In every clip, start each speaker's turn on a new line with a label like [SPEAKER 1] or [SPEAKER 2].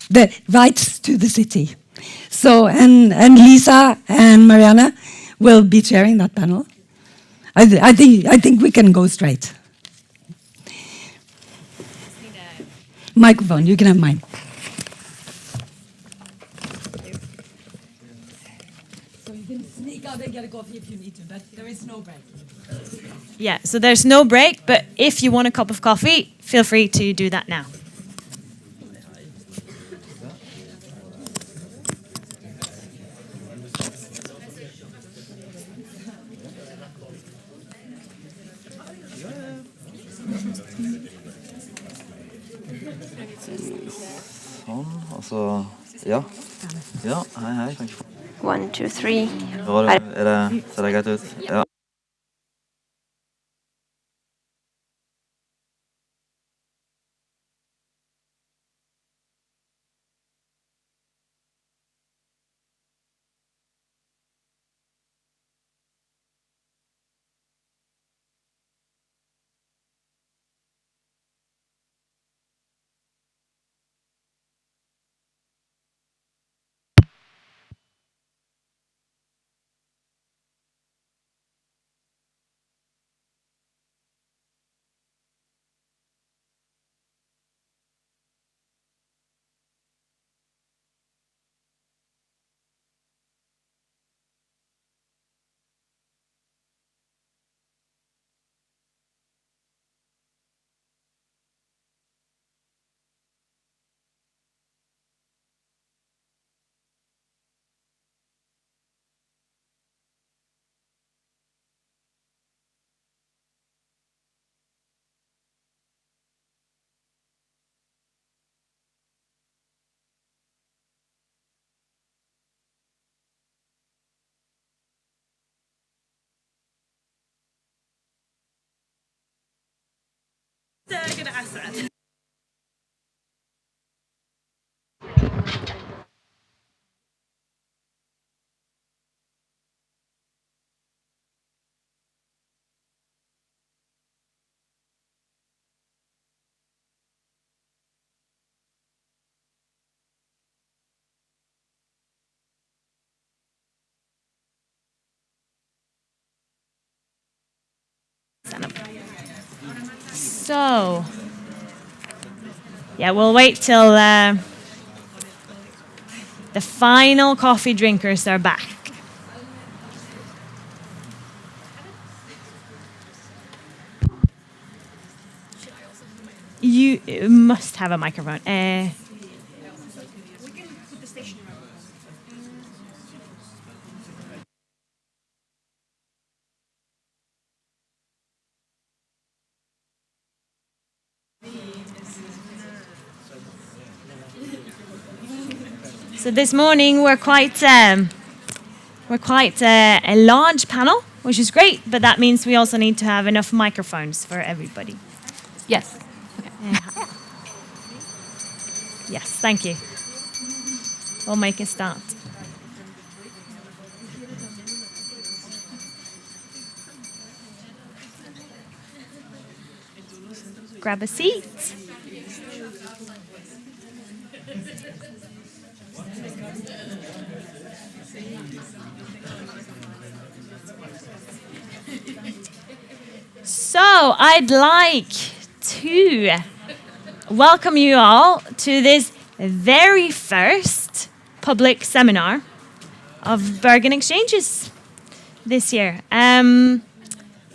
[SPEAKER 1] the rights to the city. So, and Liza and Marianne will be chairing that panel. I think we can go straight. Microphone, you can have mine. So you can sneak out and get a coffee if you need to, but there is no break.
[SPEAKER 2] Yeah, so there's no break, but if you want a cup of coffee, feel free to do that now.
[SPEAKER 3] Altså, ja. Ja, hei, kan ikke få.
[SPEAKER 4] 1, 2, 3.
[SPEAKER 3] Ser det greit ut? Ja.
[SPEAKER 2] So, yeah, we'll wait till the final coffee drinkers are back. You must have a microphone. So this morning we're quite a large panel, which is great, but that means we also need to have enough microphones for everybody.
[SPEAKER 4] Yes. Okay.
[SPEAKER 2] Yes, thank you. We'll make a start. Grab a seat. So I'd like to welcome you all to this very first public seminar of Bergen Exchanges this year.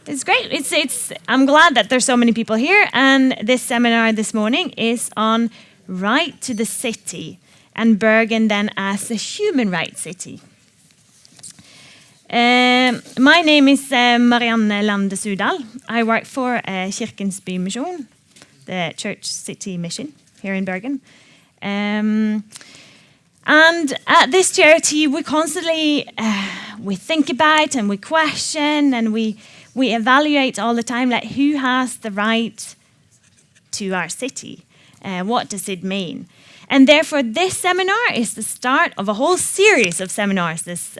[SPEAKER 2] It's great. I'm glad that there's so many people here, and this seminar this morning is on right to the city and Bergen then as a human rights city. My name is Marianne Lande-Sudall. I work for Kirkens Bymisjon, the church city mission here in Bergen. And at this charity, we constantly we think about and we question and we evaluate all the time, like who has the right to our city? What does it mean? And therefore, this seminar is the start of a whole series of seminars this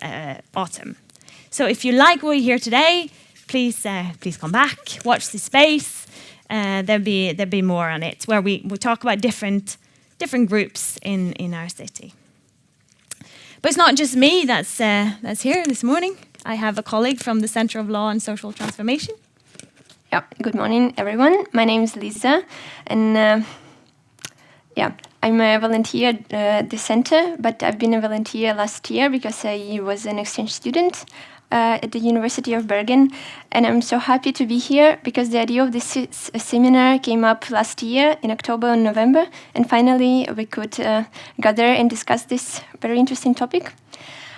[SPEAKER 2] autumn. So if you like what you hear today, please come back, watch the space. There'll be more on it, where we talk about different different groups in our city. But it's not just me that's here this morning. I have a colleague from the Center of Law and Social Transformation.
[SPEAKER 4] Yeah, good morning, everyone. My name is Liza, and I'm a volunteer at the center, but I've been a volunteer last year because I was an exchange student at the University of Bergen, and I'm so happy to be here because the idea of this seminar came up last year in October and November, and finally we could gather and discuss this very interesting topic.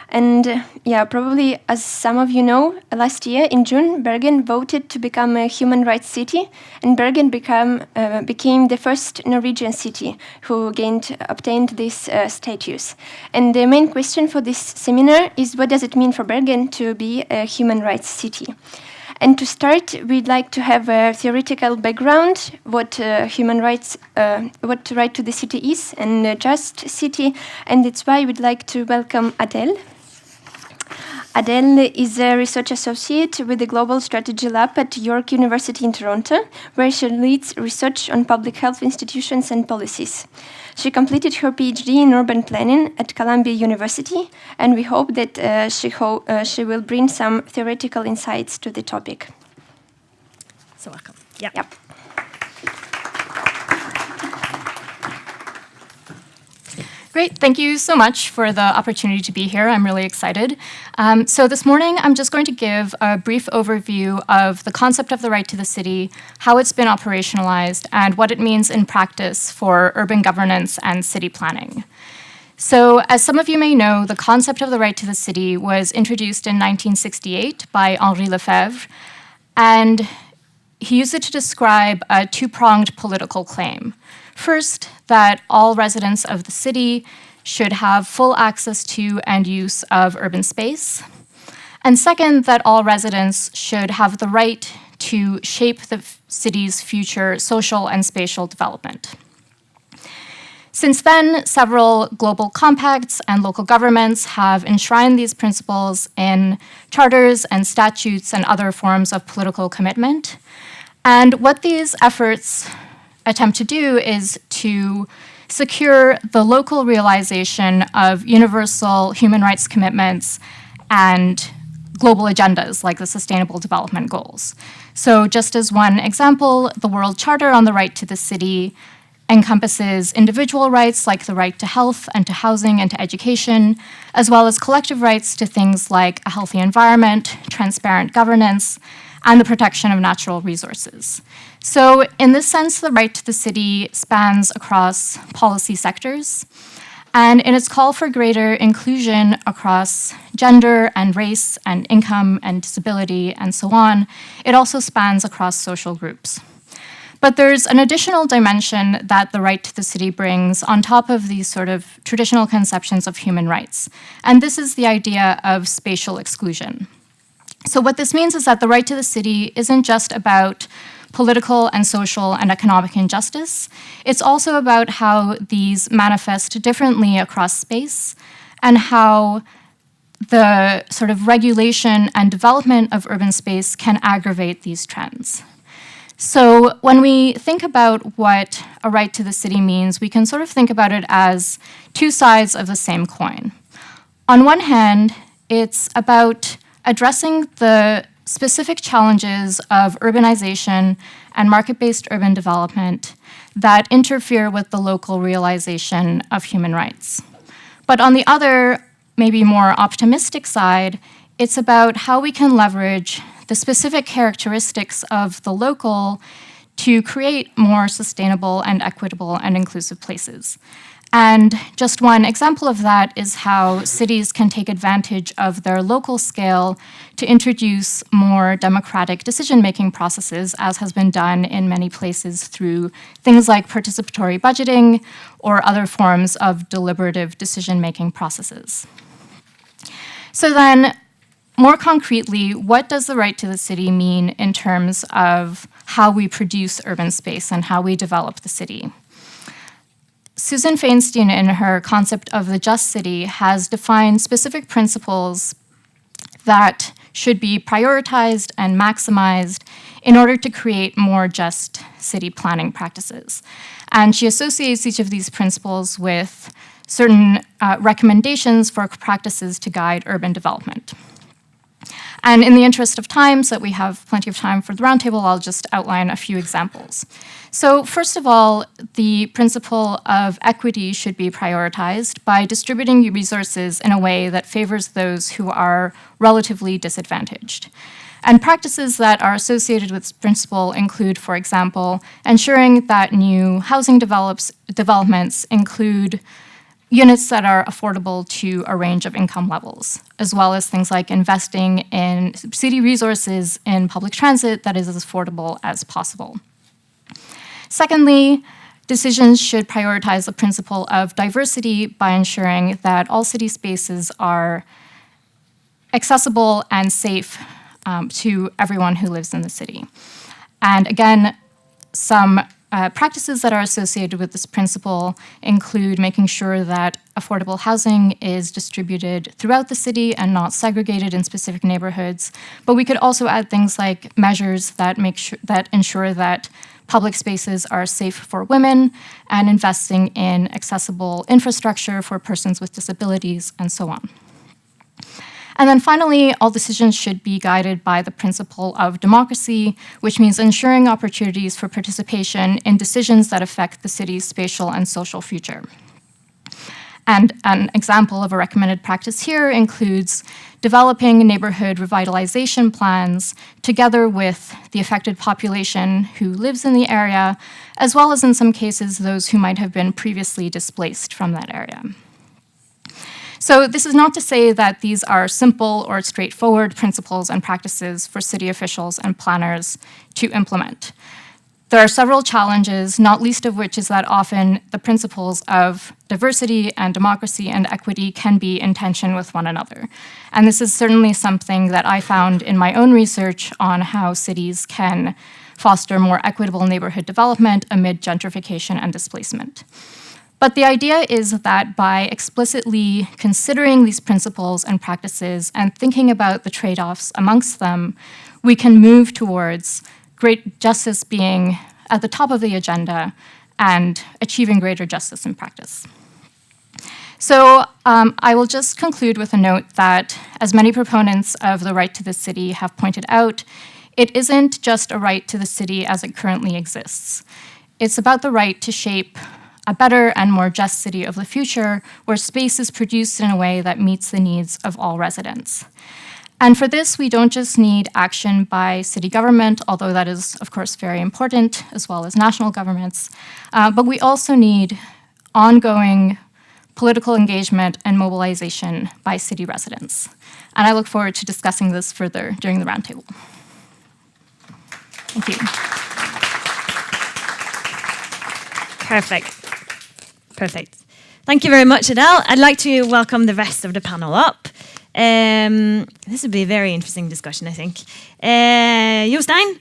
[SPEAKER 4] And probably as some of you know, last year in June, Bergen voted to become a human rights city, and Bergen became the first Norwegian city who obtained this status. And the main question for this seminar is, what does it mean for Bergen to be a human rights city? And to start, we'd like to have a theoretical background, what right to the city is, and a just city, and that's why we'd like to welcome Adele. Adele is a research associate with the Global Strategy Lab at York University in Toronto, where she leads research on public health institutions and policies. She completed her PhD in urban planning at Columbia University, and we hope that she will bring some theoretical insights to the topic.
[SPEAKER 2] So welcome. Yeah.
[SPEAKER 4] Yep.
[SPEAKER 5] Great, thank you so much for the opportunity to be here. I'm really excited. So this morning, I'm just going to give a brief overview of the concept of the right to the city, how it's been operationalized, and what it means in practice for urban governance and city planning. So as some of you may know, the concept of the right to the city was introduced in 1968 by Henri Lefebvre, and he used it to describe a two-pronged political claim. First, that all residents of the city should have full access to and use of urban space. And second, that all residents should have the right to shape the city's future social and spatial development. Since then, several global compacts and local governments have enshrined these principles in charters and statutes and other forms of political commitment. And what these efforts attempt to do is to secure the local realization of universal human rights commitments and global agendas like the Sustainable Development Goals. So just as one example, the World Charter on the Right to the City encompasses individual rights like the right to health and to housing and to education, as well as collective rights to things like a healthy environment, transparent governance, and the protection of natural resources. So in this sense, the right to the city spans across policy sectors, and in its call for greater inclusion across gender and race and income and disability and so on, it also spans across social groups. But there's an additional dimension that the right to the city brings on top of these sort of traditional conceptions of human rights, and this is the idea of spatial exclusion. So what this means is that the right to the city isn't just about political and social and economic injustice. It's also about how these manifest differently across space and how the sort of regulation and development of urban space can aggravate these trends. So when we think about what a right to the city means, we can sort of think about it as two sides of the same coin. On one hand, it's about addressing the specific challenges of urbanization and market-based urban development that interfere with the local realization of human rights. But on the other, maybe more optimistic side, it's about how we can leverage the specific characteristics of the local to create more sustainable and equitable and inclusive places. And just one example of that is how cities can take advantage of their local scale to introduce more democratic decision-making processes, as has been done in many places through things like participatory budgeting or other forms of deliberative decision-making processes. So then, more concretely, what does the right to the city mean in terms of how we produce urban space and how we develop the city? Susan Feinstein, in her concept of the just city, has defined specific principles that should be prioritized and maximized in order to create more just city planning practices. And she associates each of these principles with certain recommendations for practices to guide urban development. And in the interest of time, so that we have plenty of time for the roundtable, I'll just outline a few examples. So first of all, the principle of equity should be prioritized by distributing resources in a way that favors those who are relatively disadvantaged. And practices that are associated with this principle include, for example, ensuring that new housing developments include units that are affordable to a range of income levels, as well as things like investing in city resources in public transit that is as affordable as possible. Secondly, decisions should prioritize the principle of diversity by ensuring that all city spaces are accessible and safe to everyone who lives in the city. And again, some practices that are associated with this principle include making sure that affordable housing is distributed throughout the city and not segregated in specific neighborhoods. But we could also add things like measures that ensure that public spaces are safe for women and investing in accessible infrastructure for persons with disabilities and so on. And then finally, all decisions should be guided by the principle of democracy, which means ensuring opportunities for participation in decisions that affect the city's spatial and social future. And an example of a recommended practice here includes developing neighborhood revitalization plans together with the affected population who lives in the area, as well as in some cases those who might have been previously displaced from that area. So this is not to say that these are simple or straightforward principles and practices for city officials and planners to implement. There are several challenges, not least of which is that often the principles of diversity and democracy and equity can be in tension with one another. And this is certainly something that I found in my own research on how cities can foster more equitable neighborhood development amid gentrification and displacement. But the idea is that by explicitly considering these principles and practices and thinking about the trade-offs amongst them, we can move towards great justice being at the top of the agenda and achieving greater justice in practice. So I will just conclude with a note that, as many proponents of the right to the city have pointed out, it isn't just a right to the city as it currently exists. It's about the right to shape a better and more just city of the future where space is produced in a way that meets the needs of all residents. And for this, we don't just need action by city government, although that is, of course, very important, as well as national governments, but we also need ongoing political engagement and mobilization by city residents. And I look forward to discussing this further during the roundtable. Thank you.
[SPEAKER 2] Perfect. Thank you very much, Adele. I'd like to welcome the rest of the panel up. This will be a very interesting discussion, I think. Jostein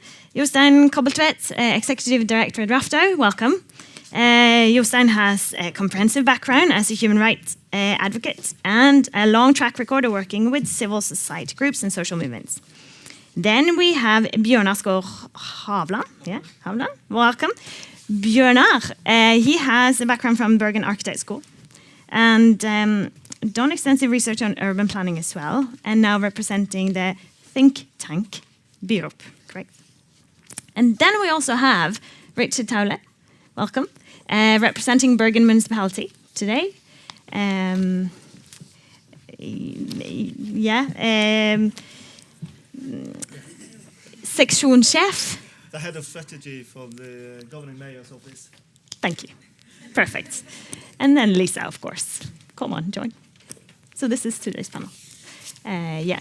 [SPEAKER 2] Kobbeltvedt, Executive Director at Rafto, welcome. Jostein has a comprehensive background as a human rights advocate and a long track record of working with civil society groups and social movements. Then we have Bjørnar Haveland, welcome. Bjørnar, he has a background from Bergen Architect School and done extensive research on urban planning as well, and now representing the think tank Byrop, correct? And then we also have Richard Taule, welcome, representing Bergen Municipality today. Seksjonschef.
[SPEAKER 6] The head of strategy for the governing mayor's office.
[SPEAKER 2] Thank you. Perfect. And then Liza, of course. Come on, join. So this is today's panel.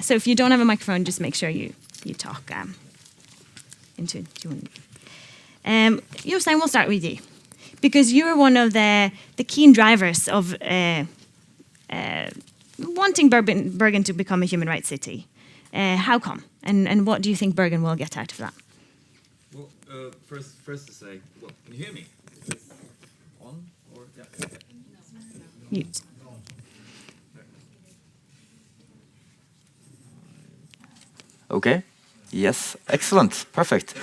[SPEAKER 2] So if you don't have a microphone, just make sure you talk into it. Jostein, we'll start with you. Because you're one of the keen drivers of wanting Bergen to become a human rights city. How come? And what do you think Bergen will get out of that?
[SPEAKER 3] Well, first to say, well, can you hear me? Is this on or yeah?
[SPEAKER 2] Mute.
[SPEAKER 3] Okay. Yes. Excellent. Perfect.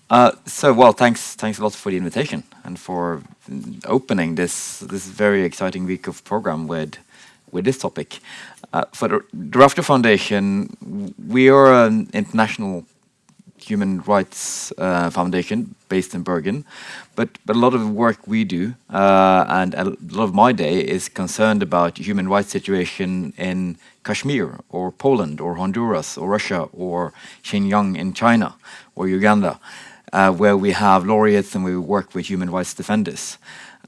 [SPEAKER 3] Well, thanks a lot for the invitation. and for opening this very exciting week of program with this topic. For the Rafto Foundation, we are an international human rights foundation based in Bergen, but a lot of the work we do and a lot of my day is concerned about human rights situation in Kashmir or Poland or Honduras or Russia or Xinjiang in China or Uganda, where we have laureates and we work with human rights defenders.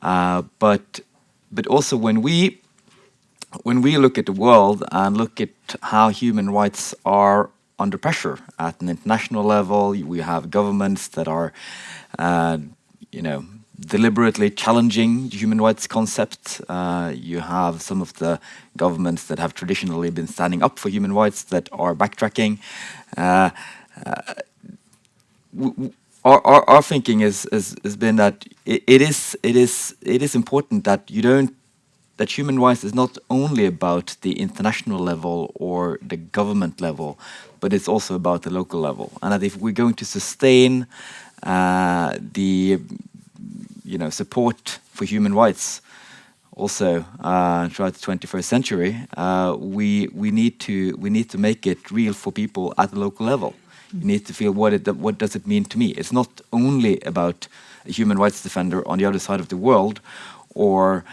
[SPEAKER 3] But also when we look at the world and look at how human rights are under pressure at an international level, we have governments that are, deliberately challenging the human rights concept. You have some of the governments that have traditionally been standing up for human rights that are backtracking. Our thinking has been that it is important that that human rights is not only about the international level or the government level, but it's also about the local level. And that if we're going to sustain the support for human rights also throughout the 21st century, we need to make it real for people at the local level. You need to feel what does it mean to me. It's not only about a human rights defender on the other side of the world, or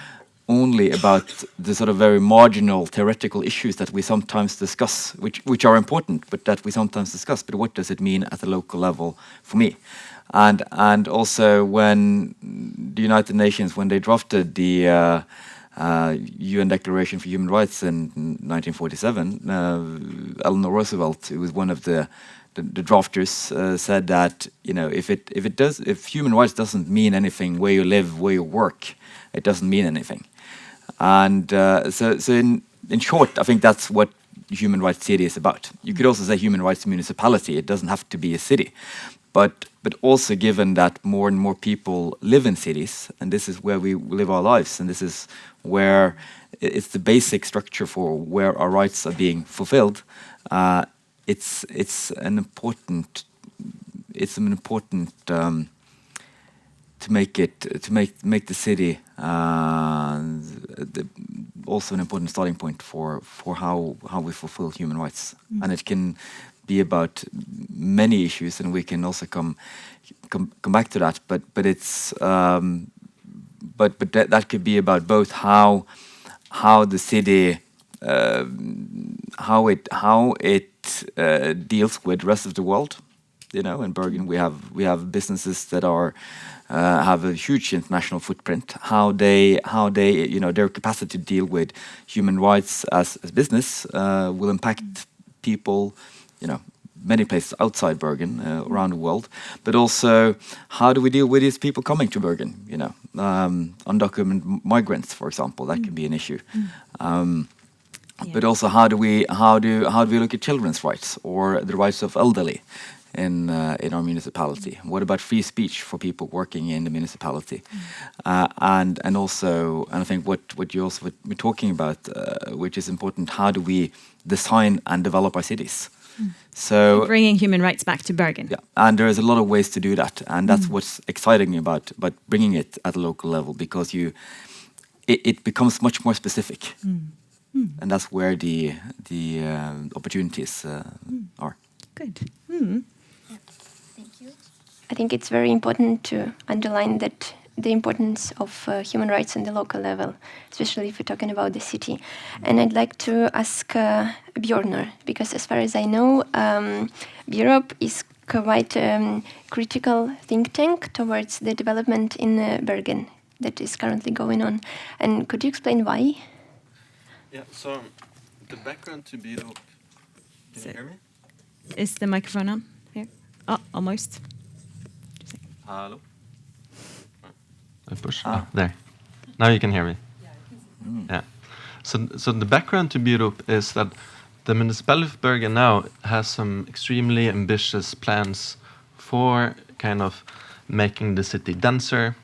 [SPEAKER 3] only about the sort of very marginal theoretical issues that we sometimes discuss, which are important, but that we sometimes discuss. But what does it mean at the local level for me? And also when the United Nations, when they drafted the UN Declaration for Human Rights in 1947, Eleanor Roosevelt, who was one of the drafters, said that if human rights doesn't mean anything where you live, where you work, it doesn't mean anything. And so in short, I think that's what human rights city is about. You could also say human rights municipality. It doesn't have to be a city, but also given that more and more people live in cities, and this is where we live our lives, and this is where it's the basic structure for where our rights are being fulfilled. It's an important to make the city also an important starting point for how we fulfill human rights, and it can be about many issues, and we can also come back to that. But it's that could be about both how the city how it deals with the rest of the world. In Bergen we have businesses that are have a huge international footprint. How they their capacity to deal with human rights as business will impact people, many places outside Bergen, around the world. But also, how do we deal with these people coming to Bergen? Undocumented migrants, for example, that can be an issue. But also, how do we look at children's rights or the rights of elderly in our municipality? What about free speech for people working in the municipality? And I think what you also were talking about, which is important, how do we design and develop our cities? So
[SPEAKER 2] bringing human rights back to Bergen.
[SPEAKER 3] Yeah, and there's a lot of ways to do that, and that's what's exciting about bringing it at a local level, because it becomes much more specific, and that's where the opportunities are.
[SPEAKER 2] Good.
[SPEAKER 4] Thank you. I think it's very important to underline that the importance of human rights on the local level, especially if we're talking about the city. And I'd like to ask Bjørnar, because as far as I know, Byrop is quite a critical think tank towards the development in Bergen that is currently going on. And could you explain why?
[SPEAKER 7] Yeah, so the background to Byrop, can you hear me?
[SPEAKER 2] Is the microphone on here? Oh, almost.
[SPEAKER 7] Hello? I push. There. Now you can hear me. Yeah. So the background to Byrop is that the municipality of Bergen now has some extremely ambitious plans for kind of making the city denser,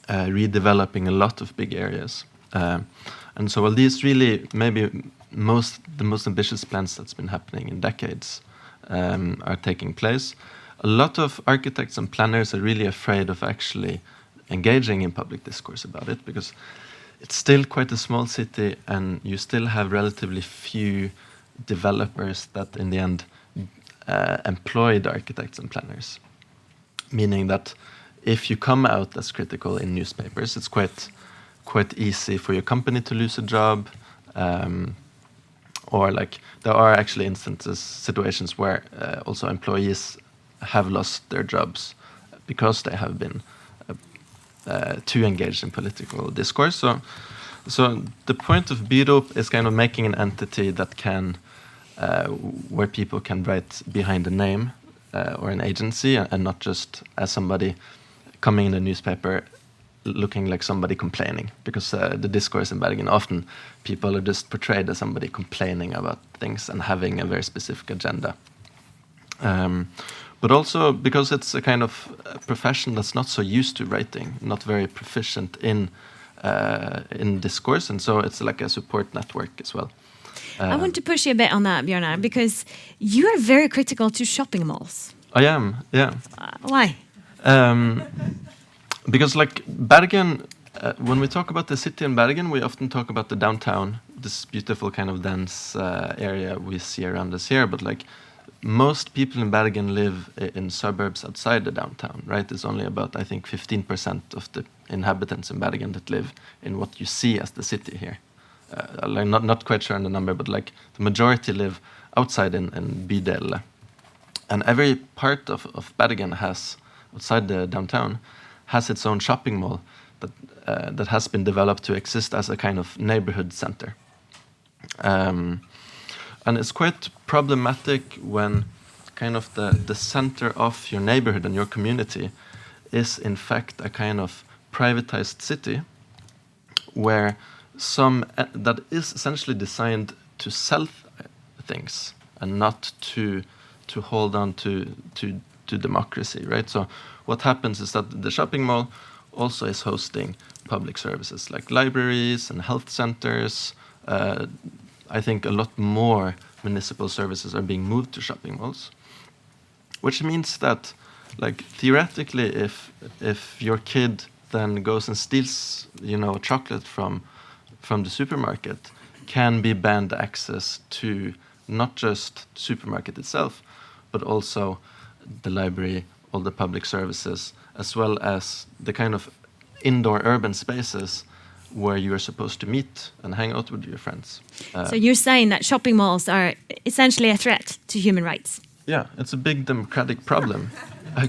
[SPEAKER 7] redeveloping a lot of big areas. And so while these really maybe the most ambitious plans that's been happening in decades are taking place, a lot of architects and planners are really afraid of actually engaging in public discourse about it, because it's still quite a small city and you still have relatively few developers that in the end employ the architects and planners. Meaning that if you come out as critical in newspapers, it's quite easy for your company to lose a job, or like there are actually situations where also employees have lost their jobs because they have been too engaged in political discourse. So the point of Byrop is kind of making an entity that can, where people can write behind a name or an agency, and not just as somebody coming in the newspaper looking like somebody complaining, because the discourse in Bergen, often people are just portrayed as somebody complaining about things and having a very specific agenda. But also because it's a kind of profession that's not so used to writing, not very proficient in discourse, and so it's like a support network as well.
[SPEAKER 2] I want to push you a bit on that, Bjørnar, because you are very critical to shopping malls.
[SPEAKER 7] I am, yeah.
[SPEAKER 2] Why?
[SPEAKER 7] Because like Bergen, when we talk about the city in Bergen, we often talk about the downtown, this beautiful kind of dense area we see around us here, but like most people in Bergen live in suburbs outside the downtown, right? There's only about, I think, 15% of the inhabitants in Bergen that live in what you see as the city here. Like not quite sure on the number, but like the majority live outside in bydel. And every part of Bergen has, outside the downtown, has its own shopping mall that has been developed to exist as a kind of neighborhood center. And it's quite problematic when kind of the center of your neighborhood and your community is in fact a kind of privatized city where that is essentially designed to sell things and not to hold on to democracy, right? So what happens is that the shopping mall also is hosting public services like libraries and health centers. I think a lot more municipal services are being moved to shopping malls, which means that, like, theoretically, if your kid then goes and steals, chocolate from the supermarket, can be banned access to not just the supermarket itself, but also the library, all the public services, as well as the kind of indoor urban spaces where you are supposed to meet and hang out with your friends.
[SPEAKER 2] So you're saying that shopping malls are essentially a threat to human rights?
[SPEAKER 7] Yeah, it's a big democratic problem.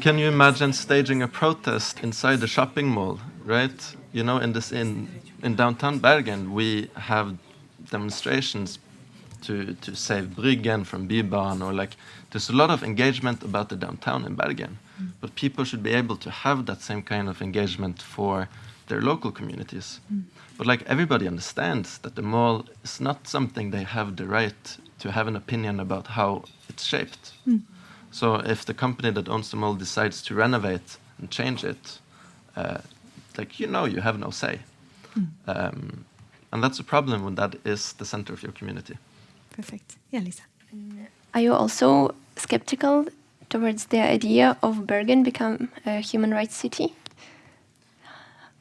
[SPEAKER 7] Can you imagine staging a protest inside the shopping mall, right? In downtown Bergen, we have demonstrations to save Bryggen from Bymisjon, or like there's a lot of engagement about the downtown in Bergen, but people should be able to have that same kind of engagement for their local communities. But like everybody understands that the mall is not something they have the right to have an opinion about how it's shaped. So if the company that owns the mall decides to renovate and change it, you have no say. And that's a problem when that is the center of your community.
[SPEAKER 2] Perfect. Yeah, Liza.
[SPEAKER 4] Are you also skeptical towards the idea of Bergen become a human rights city?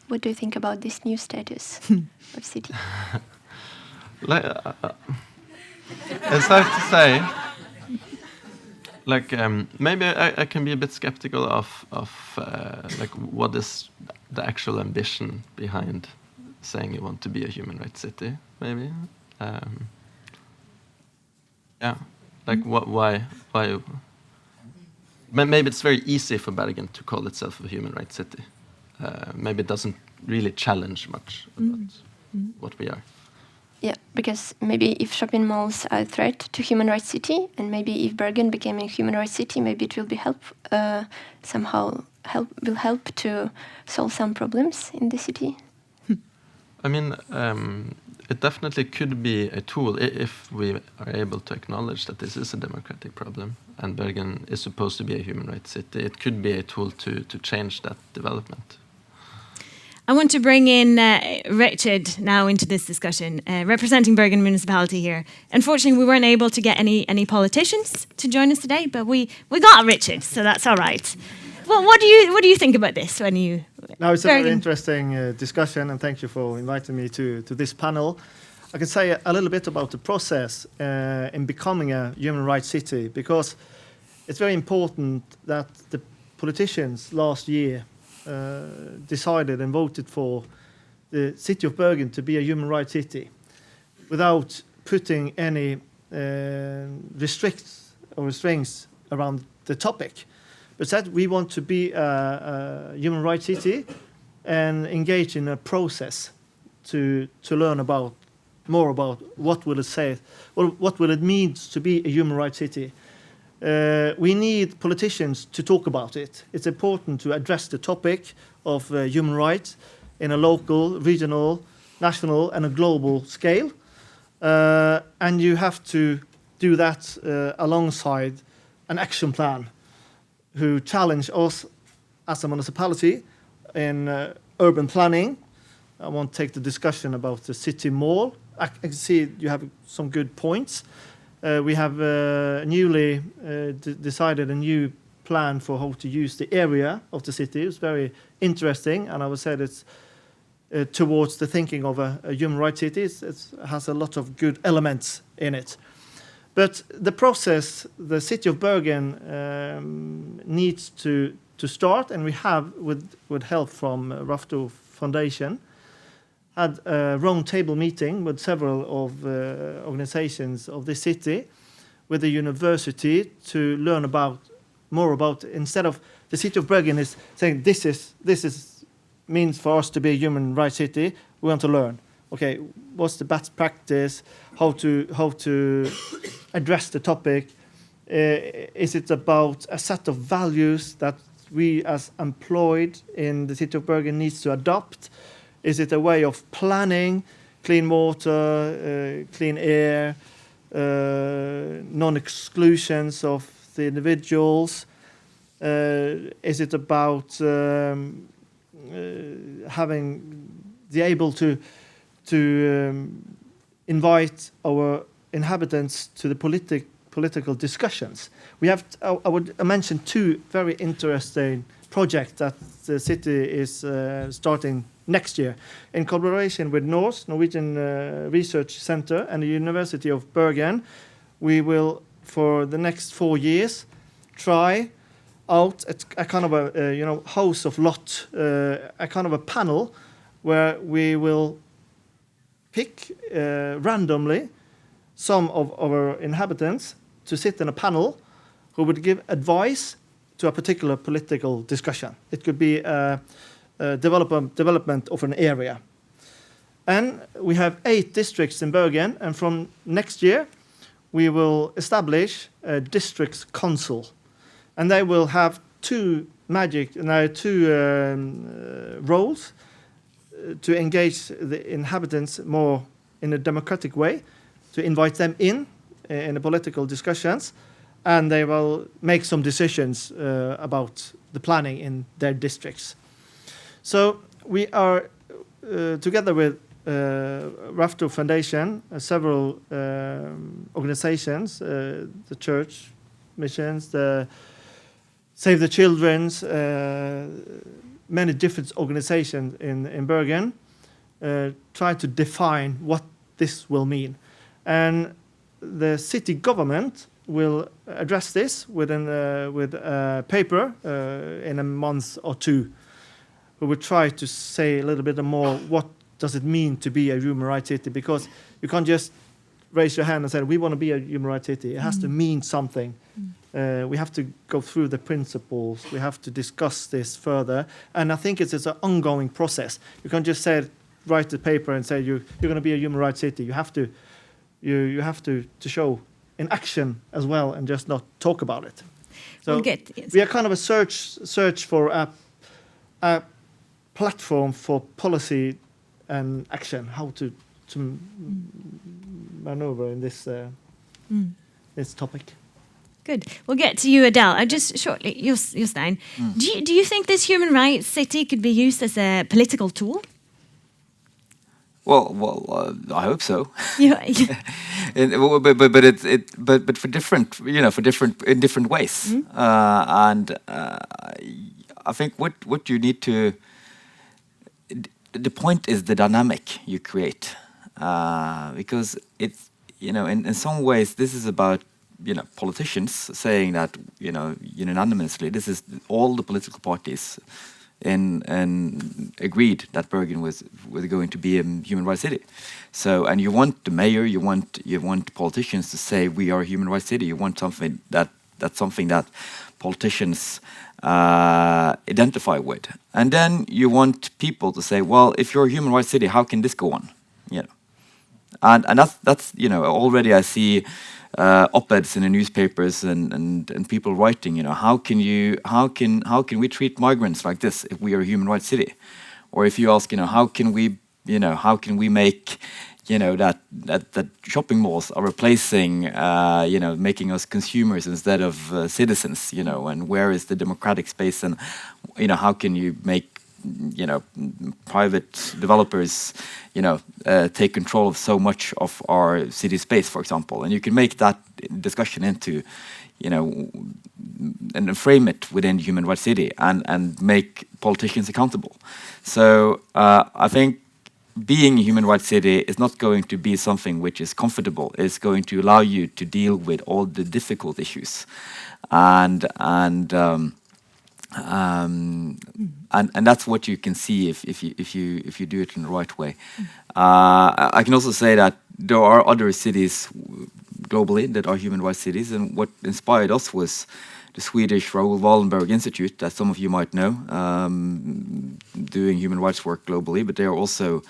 [SPEAKER 4] What do you think about this new status of city?
[SPEAKER 7] It's hard to say. Maybe I can be a bit skeptical of what is the actual ambition behind saying you want to be a human rights city. Maybe, why? Maybe it's very easy for Bergen to call itself a human rights city. Maybe it doesn't really challenge much about what we are.
[SPEAKER 4] Yeah, because maybe if shopping malls are a threat to human rights city, and maybe if Bergen became a human rights city, maybe it will be help to solve some problems in the city.
[SPEAKER 7] I mean, it definitely could be a tool if we are able to acknowledge that this is a democratic problem and Bergen is supposed to be a human rights city. It could be a tool to change that development.
[SPEAKER 2] I want to bring in Richard now into this discussion, representing Bergen Municipality here. Unfortunately, we weren't able to get any politicians to join us today, but we got Richard, so that's all right. Well, what do you think about this when you?
[SPEAKER 6] Now, it's a very interesting discussion, and thank you for inviting me to this panel. I can say a little bit about the process in becoming a human rights city, because it's very important that the politicians last year decided and voted for the city of Bergen to be a human rights city without putting any restraints around the topic. But said we want to be a human rights city and engage in a process to learn more about what will it say, or what will it mean to be a human rights city. We need politicians to talk about it. It's important to address the topic of human rights in a local, regional, national, and a global scale. And you have to do that alongside an action plan who challenge us as a municipality in urban planning. I won't take the discussion about the city mall. I can see you have some good points. We have newly decided a new plan for how to use the area of the city. It's very interesting, and I would say it's towards the thinking of a human rights city. It has a lot of good elements in it. But the process, the city of Bergen needs to start, and we have, with help from Rafto Foundation, had a roundtable meeting with several of organizations of the city, with the university, to learn more about. Instead of the city of Bergen is saying this is means for us to be a human rights city, we want to learn. Okay, what's the best practice? How to address the topic? Is it about a set of values that we as employed in the city of Bergen needs to adopt? Is it a way of planning, clean water, clean air, non-exclusions of the individuals? Is it about be able to invite our inhabitants to the political discussions? We have. I would mention two very interesting projects that the city is starting next year in collaboration with Norwegian Research Center and the University of Bergen. We will, for the next 4 years, try out a kind of a house of lot, a kind of a panel where we will pick randomly some of our inhabitants to sit in a panel who would give advice to a particular political discussion. It could be development of an area. And we have 8 districts in Bergen, and from next year we will establish a districts council, and they will have two roles to engage the inhabitants more in a democratic way, to invite them in the political discussions, and they will make some decisions about the planning in their districts. So we are, together with Rafto Foundation, several organizations, the church missions, the Save the Children's, many different organizations in Bergen, try to define what this will mean. And the city government will address this with a paper in a month or two. We will try to say a little bit more what does it mean to be a human rights city, because you can't just raise your hand and say we want to be a human rights city. It has to mean something. We have to go through the principles. We have to discuss this further, and I think it's an ongoing process. You can't just write the paper and say you're going to be a human rights city. You have to show in action as well, and just not talk about it. So we are kind of a search for a platform for policy and action, how to maneuver in this topic.
[SPEAKER 2] Good. We'll get to you, Adele. Just shortly, Jostein, do you think this human rights city could be used as a political tool?
[SPEAKER 3] Well, I hope so.
[SPEAKER 2] Yeah.
[SPEAKER 3] But for different, in different ways. And I think what you need to. The point is the dynamic you create, because it's in some ways this is about politicians saying that unanimously this is all the political parties and agreed that Bergen was going to be a human rights city. So, and you want the mayor, you want politicians to say we are a human rights city. You want something that's something that politicians identify with, and then you want people to say, well, if you're a human rights city, how can this go on? And that's already I see op-eds in the newspapers and people writing, how can we treat migrants like this if we are a human rights city? Or if you ask, how can we make that shopping malls are replacing making us consumers instead of citizens, and where is the democratic space, and how can you make private developers take control of so much of our city space, for example, and you can make that discussion into and frame it within human rights city and make politicians accountable. So I think being a human rights city is not going to be something which is comfortable. It's going to allow you to deal with all the difficult issues, and that's what you can see if you do it in the right way. I can also say that there are other cities globally that are human rights cities, and what inspired us was the Swedish Raoul Wallenberg Institute, that some of you might know, doing human rights work globally, but they are also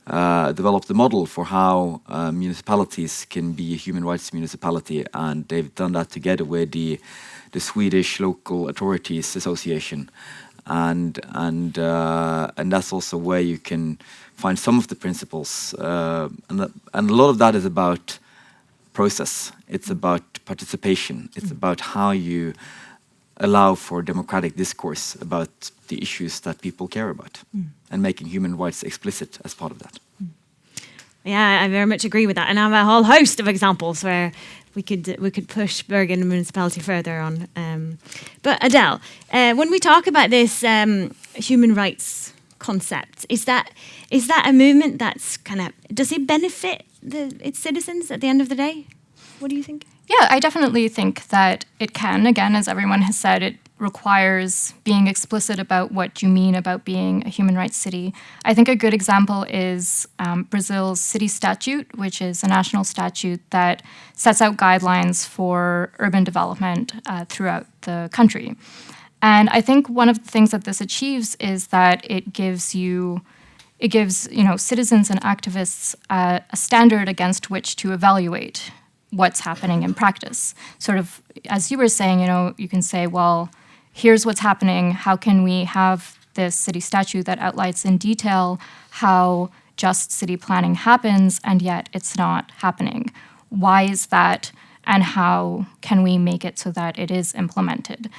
[SPEAKER 3] developed a model for how municipalities can be a human rights municipality, and they've done that together with the Swedish Local Authorities Association, and that's also where you can find some of the principles, and a lot of that is about process. It's about participation. It's about how you allow for democratic discourse about the issues that people care about, and making human rights explicit as part of that.
[SPEAKER 2] Yeah, I very much agree with that, and I have a whole host of examples where we could push Bergen municipality further on. But Adele, when we talk about this human rights concept, is that a movement that's does it benefit its citizens at the end of the day? What do you think?
[SPEAKER 5] Yeah, I definitely think that it can. Again, as everyone has said, it requires being explicit about what you mean about being a human rights city. I think a good example is Brazil's city statute, which is a national statute that sets out guidelines for urban development throughout the country. And I think one of the things that this achieves is that it gives citizens and activists a standard against which to evaluate what's happening in practice. Sort of, as you were saying, you can say, well, here's what's happening. How can we have this city statute that outlines in detail how just city planning happens, and yet it's not happening? Why is that? And how can we make it so that it is implemented?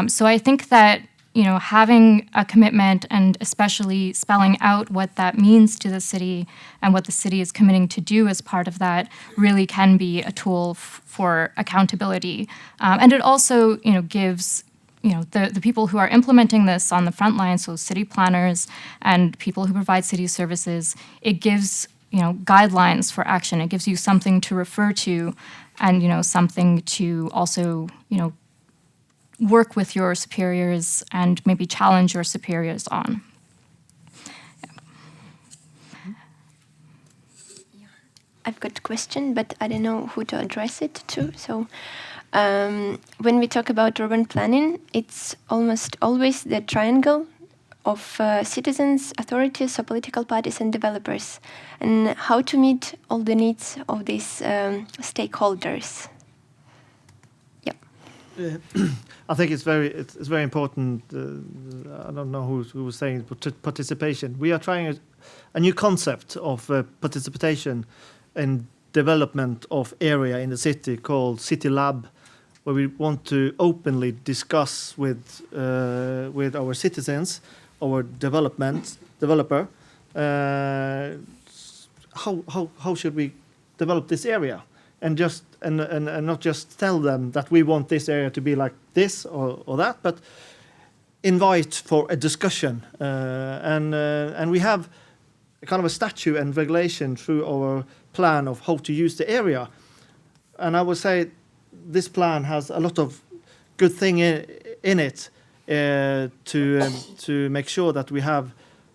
[SPEAKER 5] So I think that having a commitment and especially spelling out what that means to the city and what the city is committing to do as part of that really can be a tool for accountability. And it also, gives the people who are implementing this on the front line, so city planners and people who provide city services, it gives guidelines for action. It gives you something to refer to, and something to also work with your superiors and maybe challenge your superiors on.
[SPEAKER 4] I've got a question, but I don't know who to address it to. So when we talk about urban planning, it's almost always the triangle of citizens, authorities, or political parties and developers, and how to meet all the needs of these stakeholders. Yeah.
[SPEAKER 6] I think it's very important. I don't know who was saying participation. We are trying a new concept of participation and development of area in the city called City Lab, where we want to openly discuss with our citizens, our developer, how should we develop this area, and not just tell them that we want this area to be like this or that, but invite for a discussion, and we have a kind of a statute and regulation through our plan of how to use the area, and I would say this plan has a lot of good thing in it to make sure that we have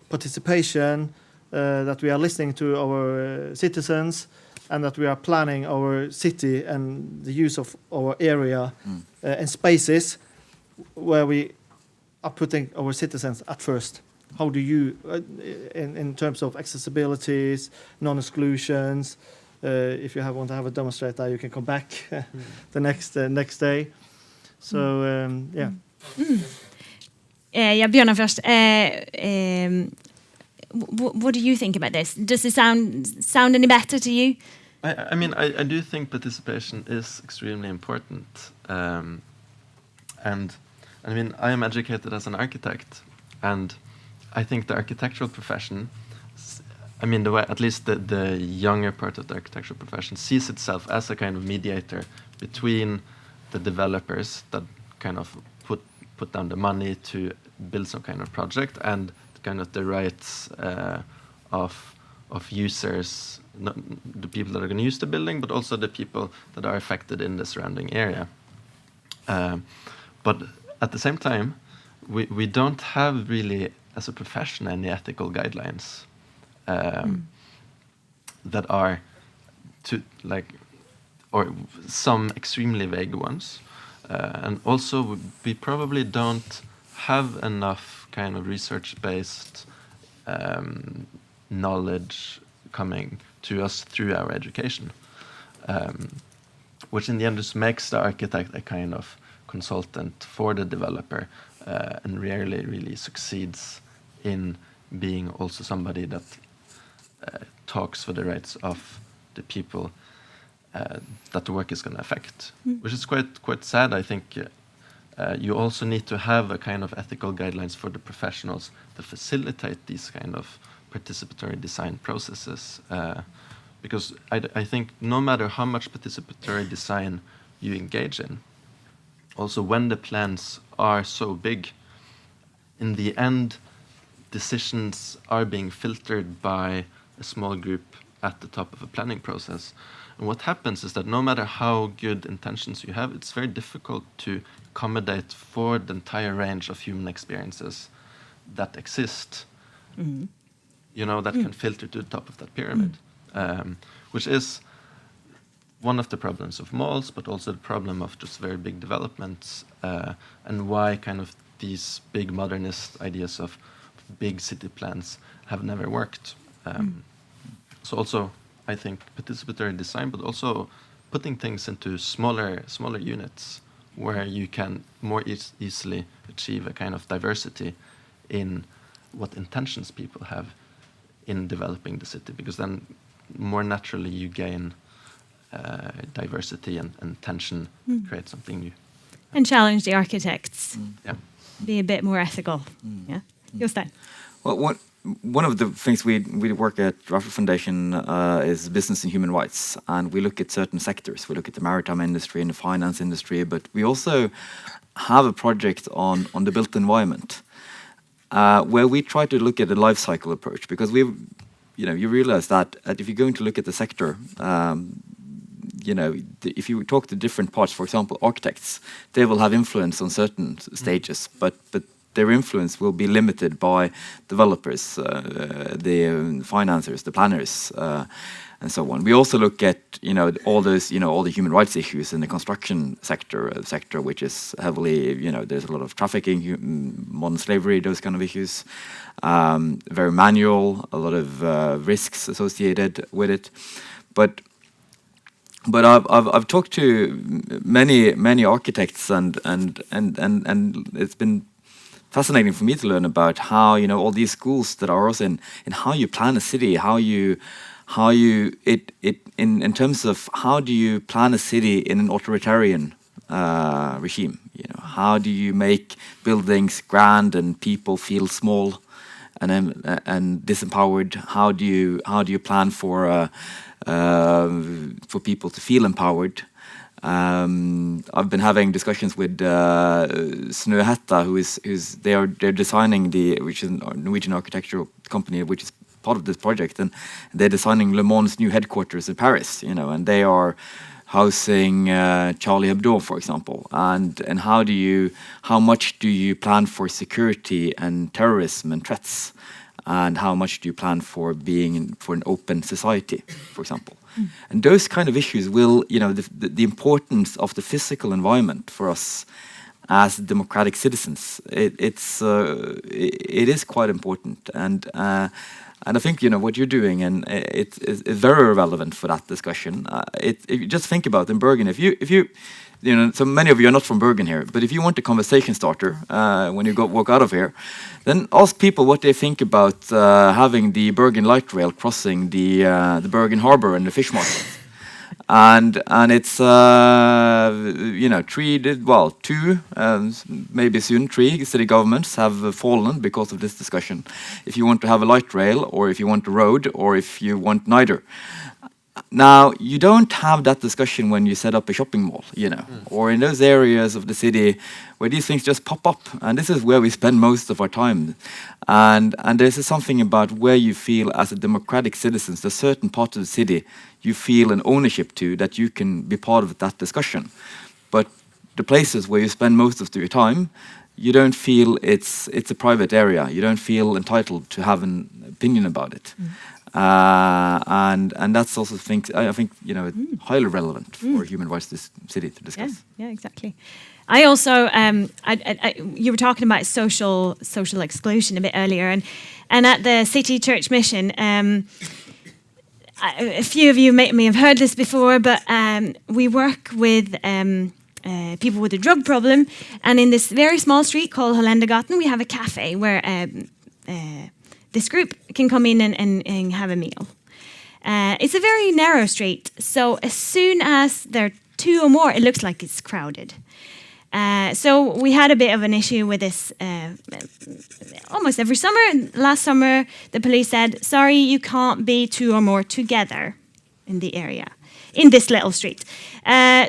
[SPEAKER 6] participation, that we are listening to our citizens, and that we are planning our city and the use of our area and spaces where we are putting our citizens at first. How do you, in terms of accessibilities, non-exclusions, if you want to have a demonstrator, you can come back the next day. So, yeah.
[SPEAKER 2] Yeah, Bjørnar first. What do you think about this? Does it sound any better to you?
[SPEAKER 7] I mean, I do think participation is extremely important. And I mean, I am educated as an architect, and I think the architectural profession, I mean, the way, at least the younger part of the architectural profession sees itself as a kind of mediator between the developers that kind of put down the money to build some kind of project and kind of the rights of users, not the people that are going to use the building, but also the people that are affected in the surrounding area. But at the same time, we don't have really, as a profession, any ethical guidelines that are or some extremely vague ones. And also, we probably don't have enough kind of research-based knowledge coming to us through our education, which in the end just makes the architect a kind of consultant for the developer, and rarely really succeeds in being also somebody that talks for the rights of the people that the work is going to affect, which is quite sad. I think you also need to have a kind of ethical guidelines for the professionals that facilitate these kind of participatory design processes, because I think no matter how much participatory design you engage in, also when the plans are so big, in the end, decisions are being filtered by a small group at the top of a planning process. And what happens is that no matter how good intentions you have, it's very difficult to accommodate for the entire range of human experiences that exist, you know, that can filter to the top of that pyramid, which is one of the problems of malls, but also the problem of just very big developments, and why kind of these big modernist ideas of big city plans have never worked. So also, I think participatory design, but also putting things into smaller units where you can more easily achieve a kind of diversity in what intentions people have in developing the city, because then more naturally you gain diversity and tension, create something new.
[SPEAKER 2] And challenge the architects.
[SPEAKER 7] Yeah.
[SPEAKER 2] Be a bit more ethical. Yeah. Jostein.
[SPEAKER 3] Well, one of the things we work at Rafto Foundation is business and human rights, and we look at certain sectors. We look at the maritime industry and the finance industry, but we also have a project on the built environment, where we try to look at a life cycle approach, because you realize that if you're going to look at the sector, if you talk to different parts, for example, architects, they will have influence on certain stages, but their influence will be limited by developers, the financiers, the planners, and so on. We also look at all the human rights issues in the construction sector, which is heavily there's a lot of trafficking, modern slavery, those kind of issues, very manual, a lot of risks associated with it, but I've talked to many architects and it's been fascinating for me to learn about how all these schools that are also in how you plan a city, in terms of how do you plan a city in an authoritarian regime. How do you make buildings grand and people feel small? and disempowered? How do you plan for people to feel empowered? I've been having discussions with Snøhetta, they're designing which is a Norwegian architectural company, which is part of this project, and they're designing Le Monde's new headquarters in Paris. And they are housing Charlie Hebdo, for example. And how much do you plan for security and terrorism and threats? And how much do you plan for for an open society, for example? And those kind of issues will, the importance of the physical environment for us as democratic citizens, it is quite important. And I think what you're doing, and it's very relevant for that discussion. If you just think about in Bergen, if you so many of you are not from Bergen here, but if you want a conversation starter when you walk out of here, then ask people what they think about having the Bergen light rail crossing the Bergen Harbor and the fish market. And it's two, maybe soon 3 city governments have fallen because of this discussion. If you want to have a light rail, or if you want a road, or if you want neither. Now, you don't have that discussion when you set up a shopping mall, or in those areas of the city where these things just pop up. And this is where we spend most of our time. And there's something about where you feel as a democratic citizen, there's certain part of the city you feel an ownership to, that you can be part of that discussion. But the places where you spend most of your time, you don't feel it's a private area. You don't feel entitled to have an opinion about it. And that's also I think highly relevant for human rights this city to discuss.
[SPEAKER 2] Yeah, exactly. I also you were talking about social exclusion a bit earlier, and at the City Church Mission, a few of you may have heard this before, but we work with people with a drug problem, and in this very small street called Hollandergaten, we have a cafe where this group can come in and have a meal. It's a very narrow street, so as soon as there are 2 or more, it looks like it's crowded. So we had a bit of an issue with this almost every summer. Last summer, the police said, sorry, you can't be 2 or more together in the area, in this little street.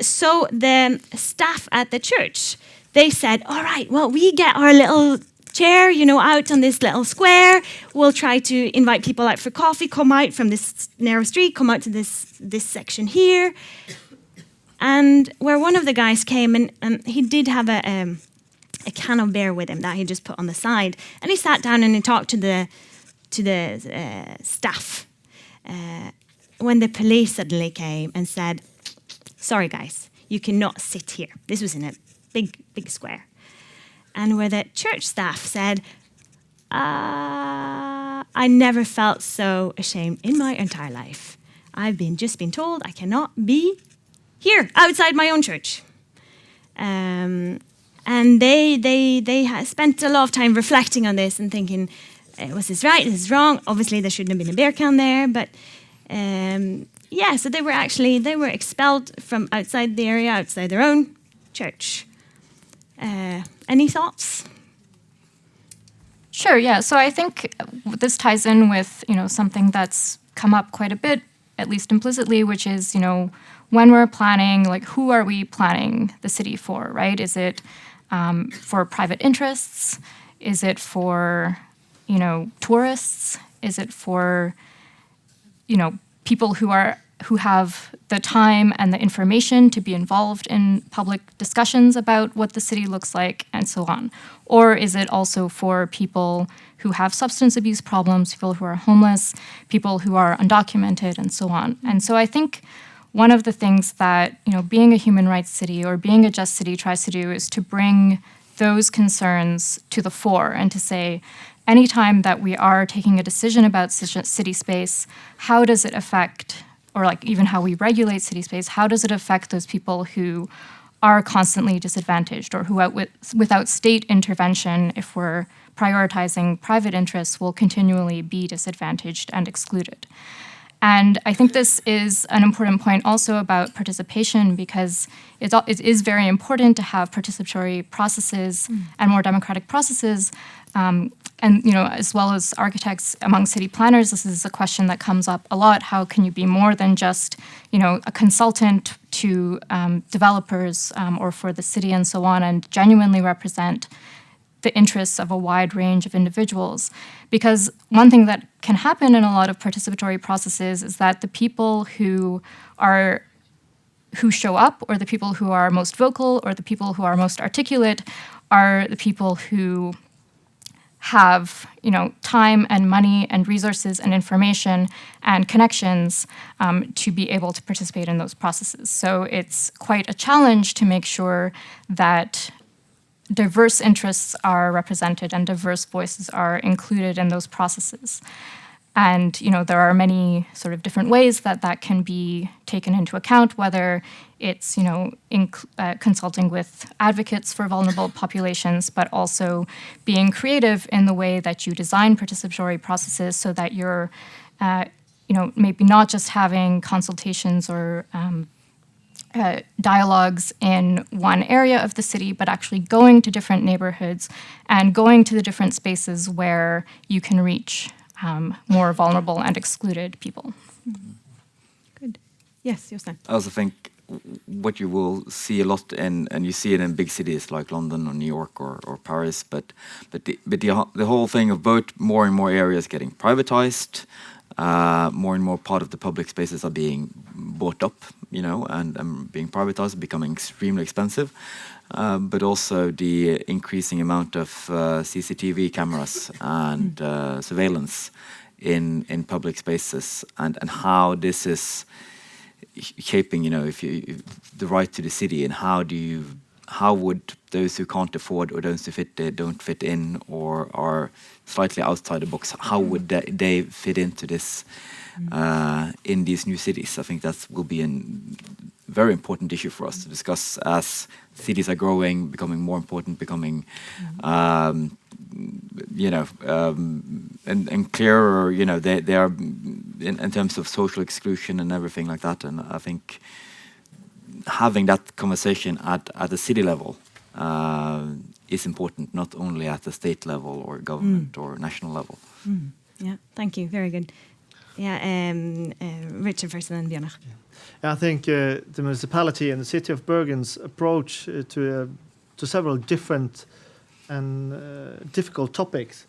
[SPEAKER 2] So the staff at the church, they said, all right, well, we get our little chair, out on this little square. We'll try to invite people out for coffee, come out from this narrow street, come out to this section here. And where one of the guys came, and he did have a can of beer with him that he just put on the side. And he sat down and he talked to the staff. When the police suddenly came and said, sorry guys, you cannot sit here. This was in a big square. And where the church staff said, I never felt so ashamed in my entire life. I've just been told I cannot be here, outside my own church. And they spent a lot of time reflecting on this and thinking, was this right, is this wrong? Obviously, there shouldn't have been a beer can there, but so they were expelled from outside the area, outside their own church. Any thoughts?
[SPEAKER 5] Sure, yeah. So I think this ties in with, something that's come up quite a bit, at least implicitly, which is, when we're planning, who are we planning the city for, right? Is it for private interests? Is it for, tourists? Is it for, people who have the time and the information to be involved in public discussions about what the city looks like, and so on? Or is it also for people who have substance abuse problems, people who are homeless, people who are undocumented, and so on? And so I think one of the things that, being a human rights city or being a just city tries to do is to bring those concerns to the fore and to say, anytime that we are taking a decision about city space, how does it affect, or even how we regulate city space, how does it affect those people who are constantly disadvantaged, or who without state intervention, if we're prioritizing private interests, will continually be disadvantaged and excluded? And I think this is an important point also about participation, because it is very important to have participatory processes and more democratic processes. And as well as architects among city planners, this is a question that comes up a lot. How can you be more than just a consultant to developers or for the city and so on, and genuinely represent the interests of a wide range of individuals? Because one thing that can happen in a lot of participatory processes is that the people who show up, or the people who are most vocal, or the people who are most articulate, are the people who have time and money and resources and information and connections to be able to participate in those processes. So it's quite a challenge to make sure that diverse interests are represented and diverse voices are included in those processes. And there are many sort of different ways that can be taken into account, whether it's consulting with advocates for vulnerable populations, but also being creative in the way that you design participatory processes, so that you're maybe not just having consultations or dialogues in one area of the city, but actually going to different neighborhoods and going to the different spaces where you can reach more vulnerable and excluded people.
[SPEAKER 2] Good. Yes, Jostein.
[SPEAKER 3] I also think what you will see a lot and you see it in big cities like London or New York or Paris, but the whole thing of both more and more areas getting privatized, more and more part of the public spaces are being bought up, and being privatized, becoming extremely expensive. But also the increasing amount of CCTV cameras and surveillance in public spaces, and how this is shaping, if the right to the city, and how would those who can't afford, or those who don't fit in, or are slightly outside the box, how would they fit into this in these new cities? I think that will be a very important issue for us to discuss as cities are growing, becoming more important, becoming and clearer. They are in terms of social exclusion and everything like that. And I think having that conversation at the city level is important, not only at the state level or government or national level.
[SPEAKER 2] Yeah, thank you. Very good. Yeah, Richard first and then Bjørnar.
[SPEAKER 6] I think the municipality and the city of Bergen's approach to several different and difficult topics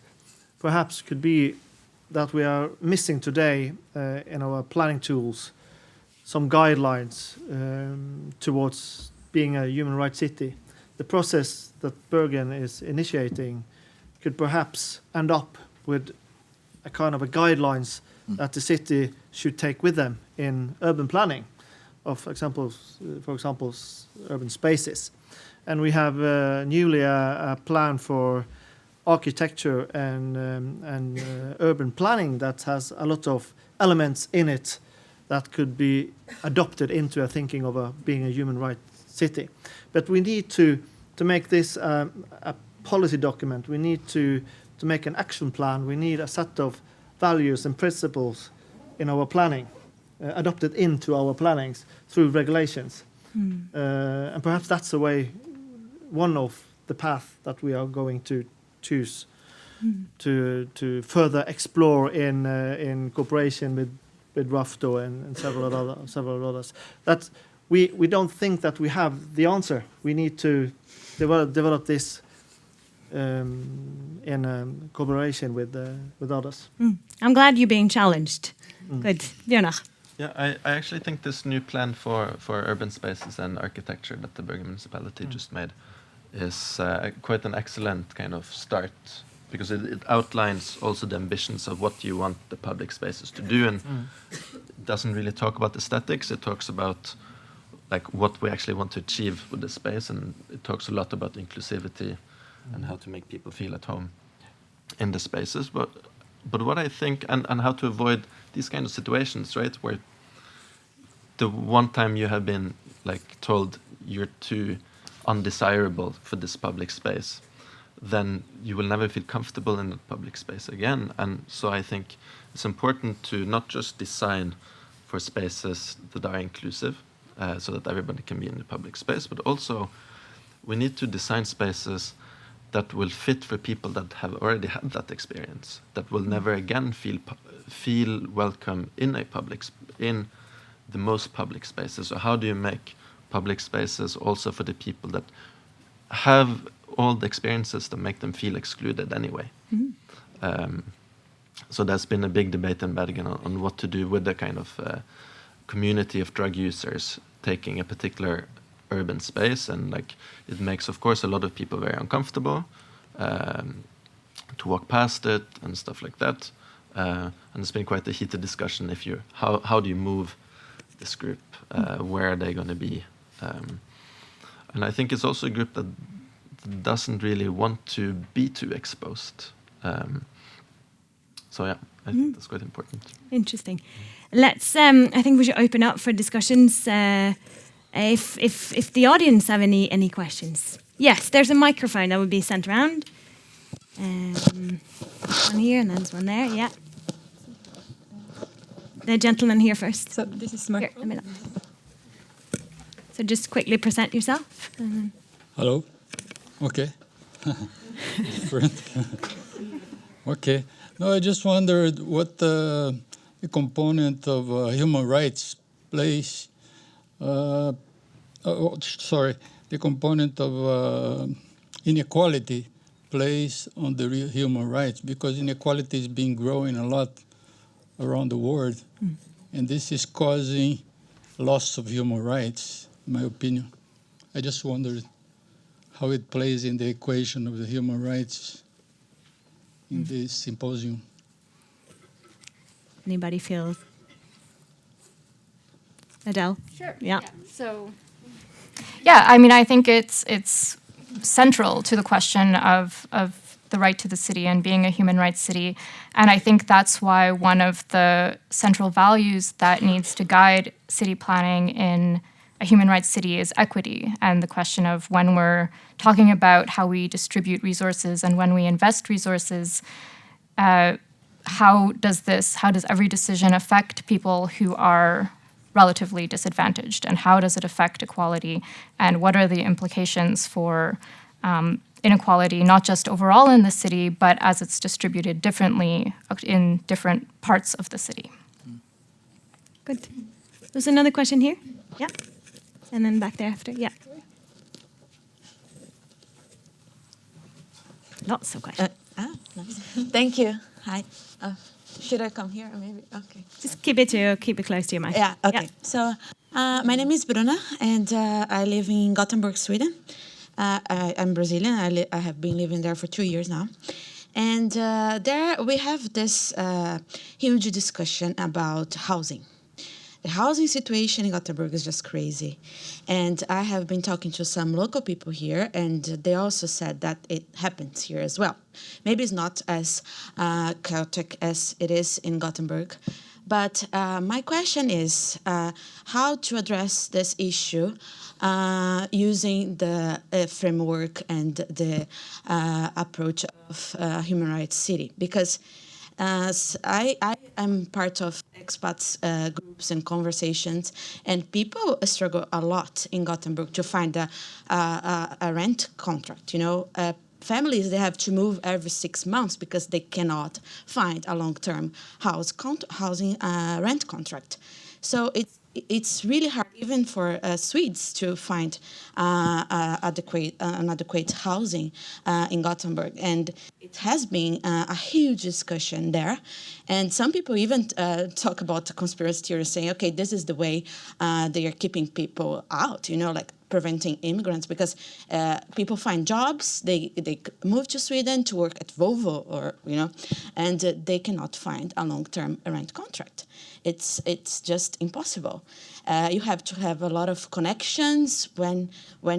[SPEAKER 6] perhaps could be that we are missing today in our planning tools some guidelines towards being a human rights city. The process that Bergen is initiating could perhaps end up with a kind of a guidelines that the city should take with them in urban planning of, for example, urban spaces. And we have newly a plan for architecture and urban planning that has a lot of elements in it that could be adopted into a thinking of being a human rights city. But we need to make this a policy document. We need to make an action plan. We need a set of values and principles in our planning, adopted into our plannings through regulations. And perhaps that's the way, one of the path that we are going to choose to further explore in cooperation with Rafto and several others. That we don't think that we have the answer. We need to develop this in collaboration with others.
[SPEAKER 2] I'm glad you're being challenged. Good. Bjørnar.
[SPEAKER 7] Yeah, I actually think this new plan for urban spaces and architecture that the Bergen Municipality just made is quite an excellent kind of start, because it outlines also the ambitions of what you want the public spaces to do, and it doesn't really talk about aesthetics. It talks about like what we actually want to achieve with the space, and it talks a lot about inclusivity and how to make people feel at home in the spaces. But what I think, and how to avoid these kind of situations, right, where the one time you have been like told you're too undesirable for this public space, then you will never feel comfortable in the public space again. And so I think it's important to not just design for spaces that are inclusive, so that everybody can be in the public space, but also we need to design spaces that will fit for people that have already had that experience, that will never again feel welcome in in the most public spaces. So how do you make public spaces also for the people that have all the experiences that make them feel excluded anyway? So there's been a big debate in Bergen on what to do with the kind of community of drug users taking a particular urban space, and like it makes, of course, a lot of people very uncomfortable to walk past it and stuff like that. And it's been quite a heated discussion if you how do you move this group, where are they going to be, and I think it's also a group that doesn't really want to be too exposed. So yeah, I think that's quite important.
[SPEAKER 2] Interesting. Let's. I think we should open up for discussions. If the audience have any questions, yes, there's a microphone that will be sent around. One here and then there's one there. Yeah. The gentleman here first.
[SPEAKER 8] So this is
[SPEAKER 2] Here, the middle. So just quickly present yourself.
[SPEAKER 8] Hello. Okay. Different. Okay. No, I just wondered what the component of human rights plays. The component of inequality plays on the real human rights, because inequality is being growing a lot around the world, and this is causing loss of human rights, in my opinion. I just wondered how it plays in the equation of the human rights in this symposium.
[SPEAKER 2] Anybody feel? Adele?
[SPEAKER 5] Sure.
[SPEAKER 2] Yeah.
[SPEAKER 5] So, yeah, I mean, I think it's central to the question of the right to the city and being a human rights city. And I think that's why one of the central values that needs to guide city planning in a human rights city is equity, and the question of when we're talking about how we distribute resources and when we invest resources, how does every decision affect people who are relatively disadvantaged, and how does it affect equality, and what are the implications for inequality, not just overall in the city, but as it's distributed differently in different parts of the city.
[SPEAKER 2] Good. There's another question here. Yeah. And then back there after. Yeah. Lots of questions.
[SPEAKER 9] Nice. Thank you. Hi. Should I come here or maybe? Okay.
[SPEAKER 2] Just keep it close to your mic.
[SPEAKER 9] Yeah. Okay. Yeah. So my name is Bjørnar, and I live in Gothenburg, Sweden. I'm Brazilian. I have been living there for 2 years now, and there we have this huge discussion about housing. The housing situation in Gothenburg is just crazy. And I have been talking to some local people here, and they also said that it happens here as well. Maybe it's not as chaotic as it is in Gothenburg. But my question is how to address this issue using the framework and the approach of Human Rights City. Because I am part of expats groups and conversations, and people struggle a lot in Gothenburg to find a rent contract. You know, families, they have to move every 6 months because they cannot find a long-term housing rent contract. So it's really hard even for Swedes to find adequate housing in Gothenburg, and it has been a huge discussion there. And some people even talk about the conspiracy theory, saying, okay, this is the way they are keeping people out, you know, like preventing immigrants, because people find jobs, they move to Sweden to work at Volvo, or, you know, and they cannot find a long-term rent contract. It's just impossible. You have to have a lot of connections when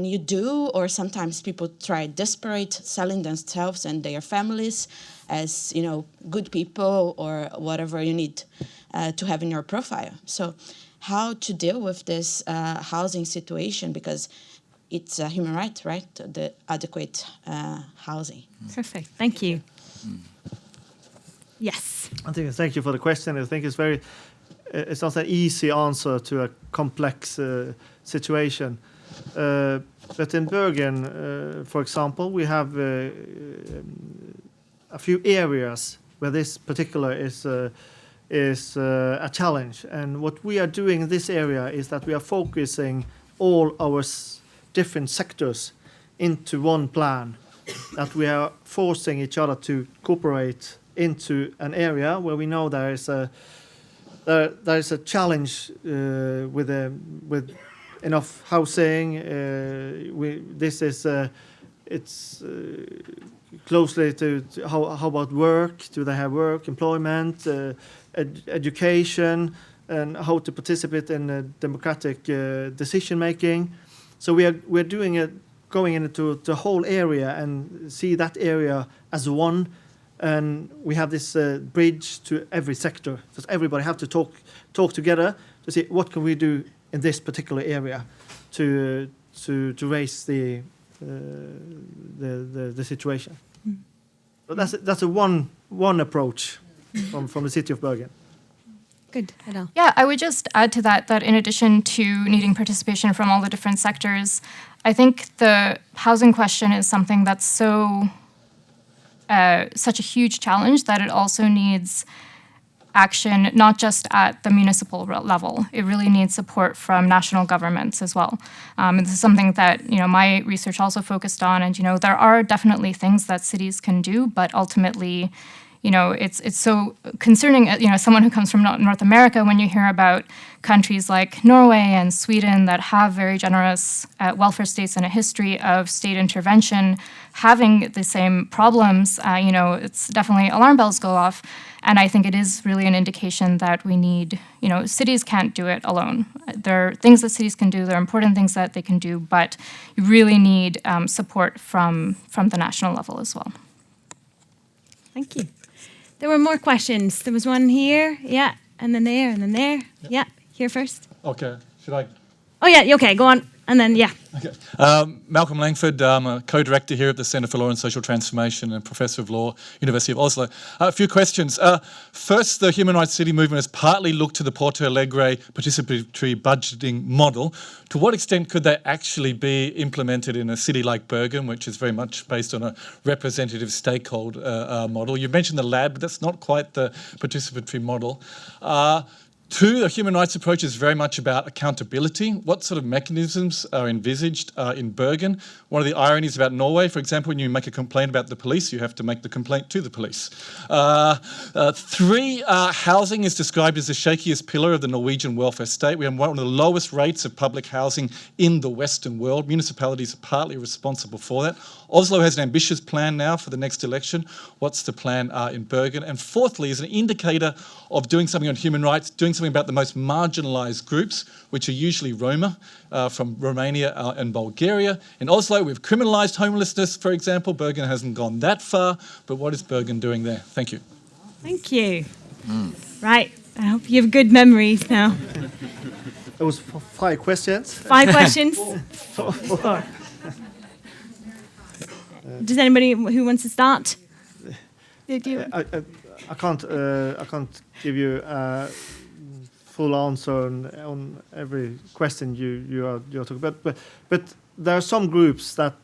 [SPEAKER 9] you do, or sometimes people try desperate selling themselves and their families as, you know, good people or whatever you need to have in your profile. So how to deal with this housing situation, because it's a human right, right? The adequate housing.
[SPEAKER 2] Perfect. Thank you. Yes.
[SPEAKER 6] Thank you for the question. I think it's not an easy answer to a complex situation. But in Bergen, for example, we have a few areas where this particular is a challenge. And what we are doing in this area is that we are focusing all our different sectors into one plan, that we are forcing each other to cooperate into an area where we know there is a challenge with enough housing. It's closely to how about work? Do they have work, employment, education, and how to participate in democratic decision making? So we're doing it, going into the whole area and see that area as one. And we have this bridge to every sector. So everybody have to talk together to see what can we do in this particular area to raise the situation. But that's a one approach from the city of Bergen.
[SPEAKER 2] Good, Adele.
[SPEAKER 5] Yeah, I would just add to that in addition to needing participation from all the different sectors, I think the housing question is something that's such a huge challenge that it also needs action, not just at the municipal level. It really needs support from national governments as well. And this is something that my research also focused on. And there are definitely things that cities can do, but ultimately, it's so concerning. Someone who comes from North America, when you hear about countries like Norway and Sweden that have very generous welfare states and a history of state intervention, having the same problems, it's definitely alarm bells go off. And I think it is really an indication that we need, cities can't do it alone. There are things that cities can do, there are important things that they can do, but you really need support from the national level as well.
[SPEAKER 2] Thank you. There were more questions. There was one here, yeah, and then there, and then there. Yeah, here first.
[SPEAKER 10] Okay, should I?
[SPEAKER 2] Oh yeah, okay, go on. And then, yeah.
[SPEAKER 10] Okay. Malcolm Langford, I'm a co-director here at the Centre for Law and Social Transformation and Professor of Law, University of Oslo. A few questions. First, the Human Rights City movement has partly looked to the Porto Alegre participatory budgeting model. To what extent could they actually be implemented in a city like Bergen, which is very much based on a representative stakeholder model? You mentioned the lab, but that's not quite the participatory model. Two, the human rights approach is very much about accountability. What sort of mechanisms are envisaged in Bergen? One of the ironies about Norway, for example, when you make a complaint about the police, you have to make the complaint to the police. Three, housing is described as the shakiest pillar of the Norwegian welfare state. We have one of the lowest rates of public housing in the Western world. Municipalities are partly responsible for that. Oslo has an ambitious plan now for the next election. What's the plan in Bergen? And fourthly, as an indicator of doing something on human rights, doing something about the most marginalised groups, which are usually Roma from Romania and Bulgaria. In Oslo, we've criminalised homelessness, for example. Bergen hasn't gone that far, but what is Bergen doing there? Thank you.
[SPEAKER 2] Thank you. Right, I hope you have good memories now.
[SPEAKER 6] It was 5 questions.
[SPEAKER 2] 5 questions? 4. Does anybody who wants to start?
[SPEAKER 6] I can't give you a full answer on every question you're talking about, but there are some groups that,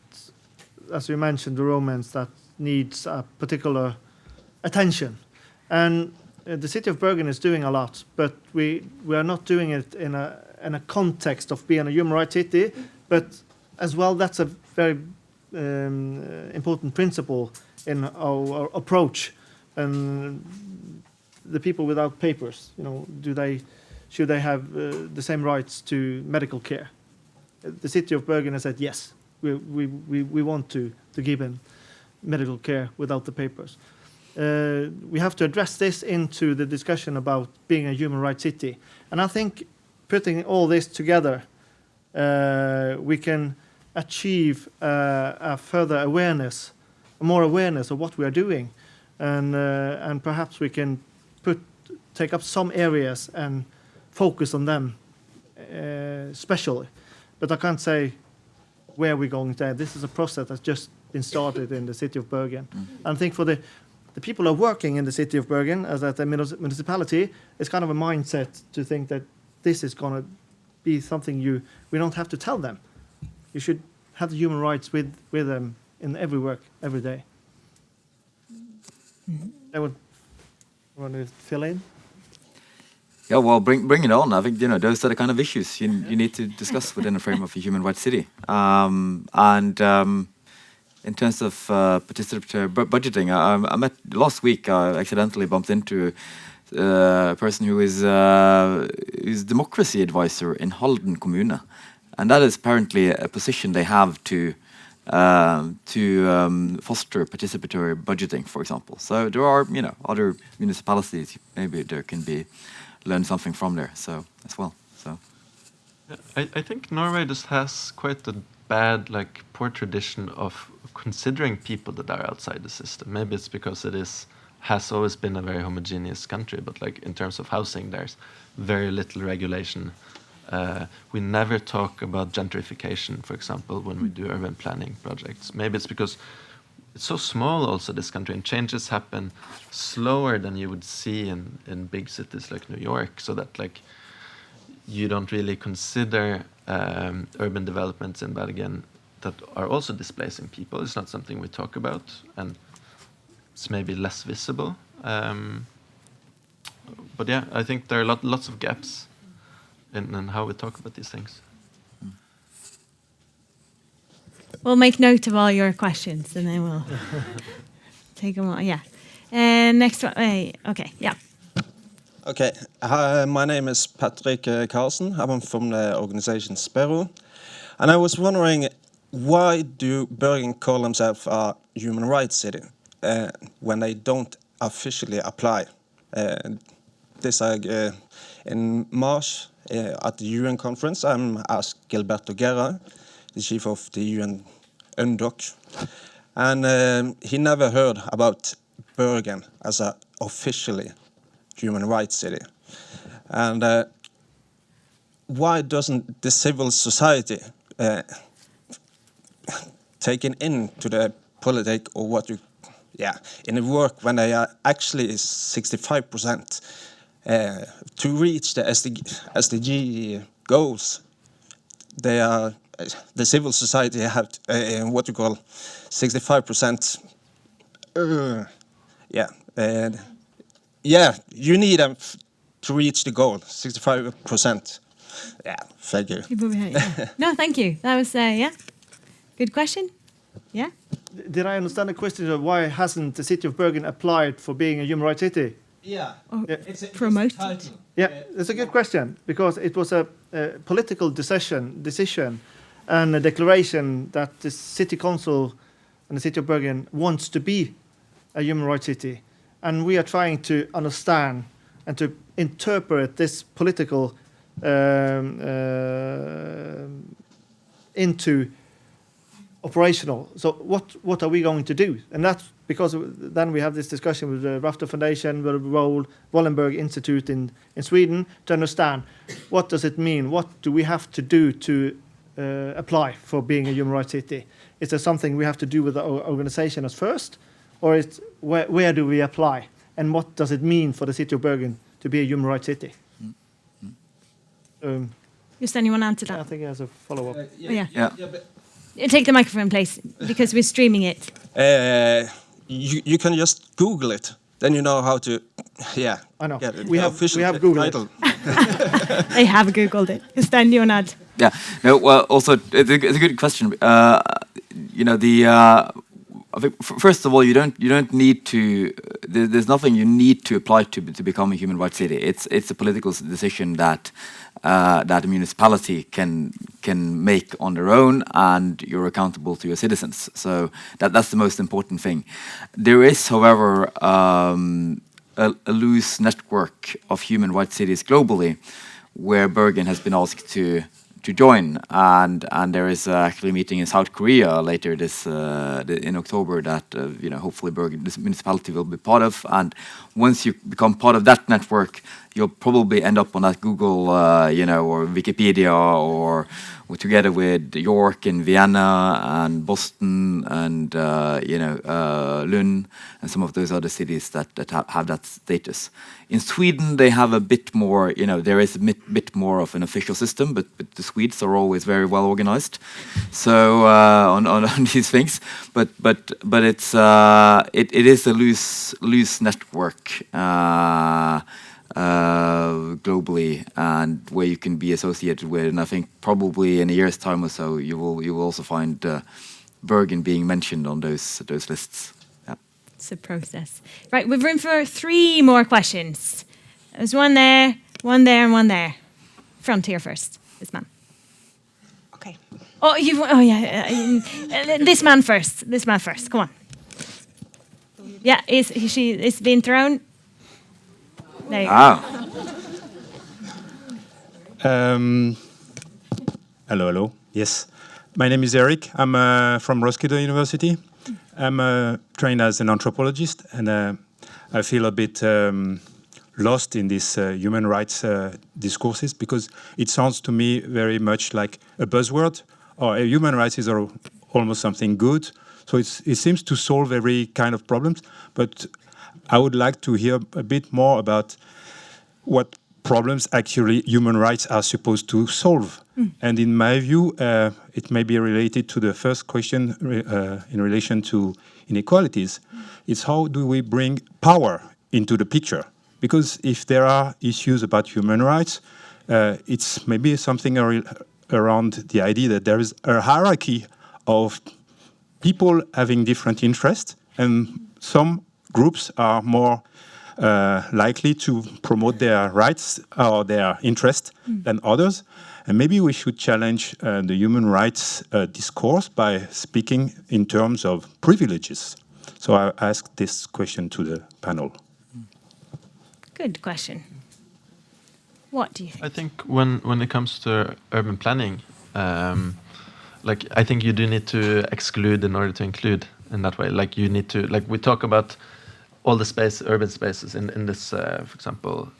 [SPEAKER 6] as you mentioned, the Romans, that needs a particular attention, and the city of Bergen is doing a lot, but we are not doing it in a context of being a human rights city, but as well that's a very important principle in our approach. And the people without papers, should they have the same rights to medical care? The city of Bergen has said yes, we want to give them medical care without the papers. We have to address this into the discussion about being a human rights city, and I think putting all this together, we can achieve a further awareness, more awareness of what we are doing, and perhaps we can take up some areas and focus on them especially. But I can't say where we're going there. This is a process that's just been started in the city of Bergen. And I think for the people who are working in the city of Bergen, as at the municipality, it's kind of a mindset to think that this is going to be something we don't have to tell them. You should have the human rights with them in every work, every day. I would want to fill in.
[SPEAKER 3] Yeah, well, bring it on. I think those are the kind of issues you need to discuss within the frame of a human rights city. In terms of participatory budgeting, I met last week. I accidentally bumped into a person who is democracy advisor in Halden kommune, and that is apparently a position they have to foster participatory budgeting, for example. So there are other municipalities maybe there can be learn something from there. So as well. So
[SPEAKER 7] I think Norway just has quite a bad, poor tradition of considering people that are outside the system. Maybe it's because has always been a very homogeneous country, but in terms of housing, there's very little regulation. We never talk about gentrification, for example, when we do urban planning projects. Maybe it's because it's so small also, this country, and changes happen slower than you would see in big cities like New York, so that you don't really consider urban developments in Bergen that are also displacing people. It's not something we talk about, and it's maybe less visible. But yeah, I think there are lots of gaps in how we talk about these things.
[SPEAKER 2] We'll make note of all your questions, and then we'll take them all. Yeah. Next one. Okay. Yeah.
[SPEAKER 11] Okay. My name is Patrick Carlsen. I'm from the organization Spero. And I was wondering, why do Bergen call themselves a human rights city when they don't officially apply? In March at the UN conference, I asked Gilberto Guerra, the chief of the UN UNDOC, and he never heard about Bergen as an officially human rights city. And why doesn't the civil society taken into the politics or in the work when they are actually 65% to reach the SDG goals? They are the civil society have 65%. You need them to reach the goal, 65%. Yeah, thank you.
[SPEAKER 2] No, thank you. That was good question. Yeah.
[SPEAKER 6] Did I understand the question of why hasn't the city of Bergen applied for being a human rights city?
[SPEAKER 9] Yeah.
[SPEAKER 2] It's promoted.
[SPEAKER 6] Yeah, it's a good question, because it was a political decision and a declaration that the city council and the city of Bergen wants to be a human rights city. And we are trying to understand and to interpret this political into operational. So what are we going to do? And that's because then we have this discussion with the Rafto Foundation, the Wallenberg Institute in Sweden, to understand what does it mean? What do we have to do to apply for being a human rights city? Is there something we have to do with the organization as first? Or it's where do we apply? And what does it mean for the city of Bergen to be a human rights city?
[SPEAKER 2] Jostein, you want to answer that?
[SPEAKER 6] I think as a follow-up.
[SPEAKER 2] Take the microphone, please, because we're streaming it.
[SPEAKER 11] You can just Google it. Then you know how to,
[SPEAKER 6] I know.
[SPEAKER 11] We have
[SPEAKER 6] Googled it.
[SPEAKER 2] They have Googled it. Jostein, do you want to add?
[SPEAKER 3] Yeah. No. Well, also it's a good question. I think first of all, you don't need to. There's nothing you need to apply to become a human rights city. It's a political decision that a municipality can make on their own, and you're accountable to your citizens. So that's the most important thing. There is, however, a loose network of human rights cities globally, where Bergen has been asked to join, and there is actually a meeting in South Korea later in October that hopefully Bergen, this municipality, will be part of. And once you become part of that network, you'll probably end up on that Google, or Wikipedia, or together with York and Vienna and Boston and Lund and some of those other cities that have that status. In Sweden, they have a bit more. There is a bit more of an official system, but the Swedes are always very well organized. So on these things, but it's it is a loose network. Globally, and where you can be associated with, and I think probably in a year's time or so, you will also find Bergen being mentioned on those lists. Yeah.
[SPEAKER 2] It's a process. Right, we've room for 3 more questions. There's one there, and one there. Front here first. This man.
[SPEAKER 9] Okay.
[SPEAKER 2] Oh, this man first. This man first. Come on. Yeah, it's been thrown. There you go.
[SPEAKER 12] Hello. Yes. My name is Eric. I'm from Roskilde University. I'm trained as an anthropologist, and I feel a bit lost in these human rights discourses, because it sounds to me very much like a buzzword, or human rights is almost something good. So it seems to solve every kind of problems, but I would like to hear a bit more about what problems actually human rights are supposed to solve. And in my view, it may be related to the first question in relation to inequalities. It's how do we bring power into the picture? Because if there are issues about human rights, it's maybe something around the idea that there is a hierarchy of people having different interests, and some groups are more likely to promote their rights or their interest than others. And maybe we should challenge the human rights discourse by speaking in terms of privileges. So I ask this question to the panel.
[SPEAKER 2] Good question. What do you think?
[SPEAKER 7] I think when it comes to urban planning, I think you do need to exclude in order to include in that way. Like you need to, we talk about all the urban spaces in this, for example,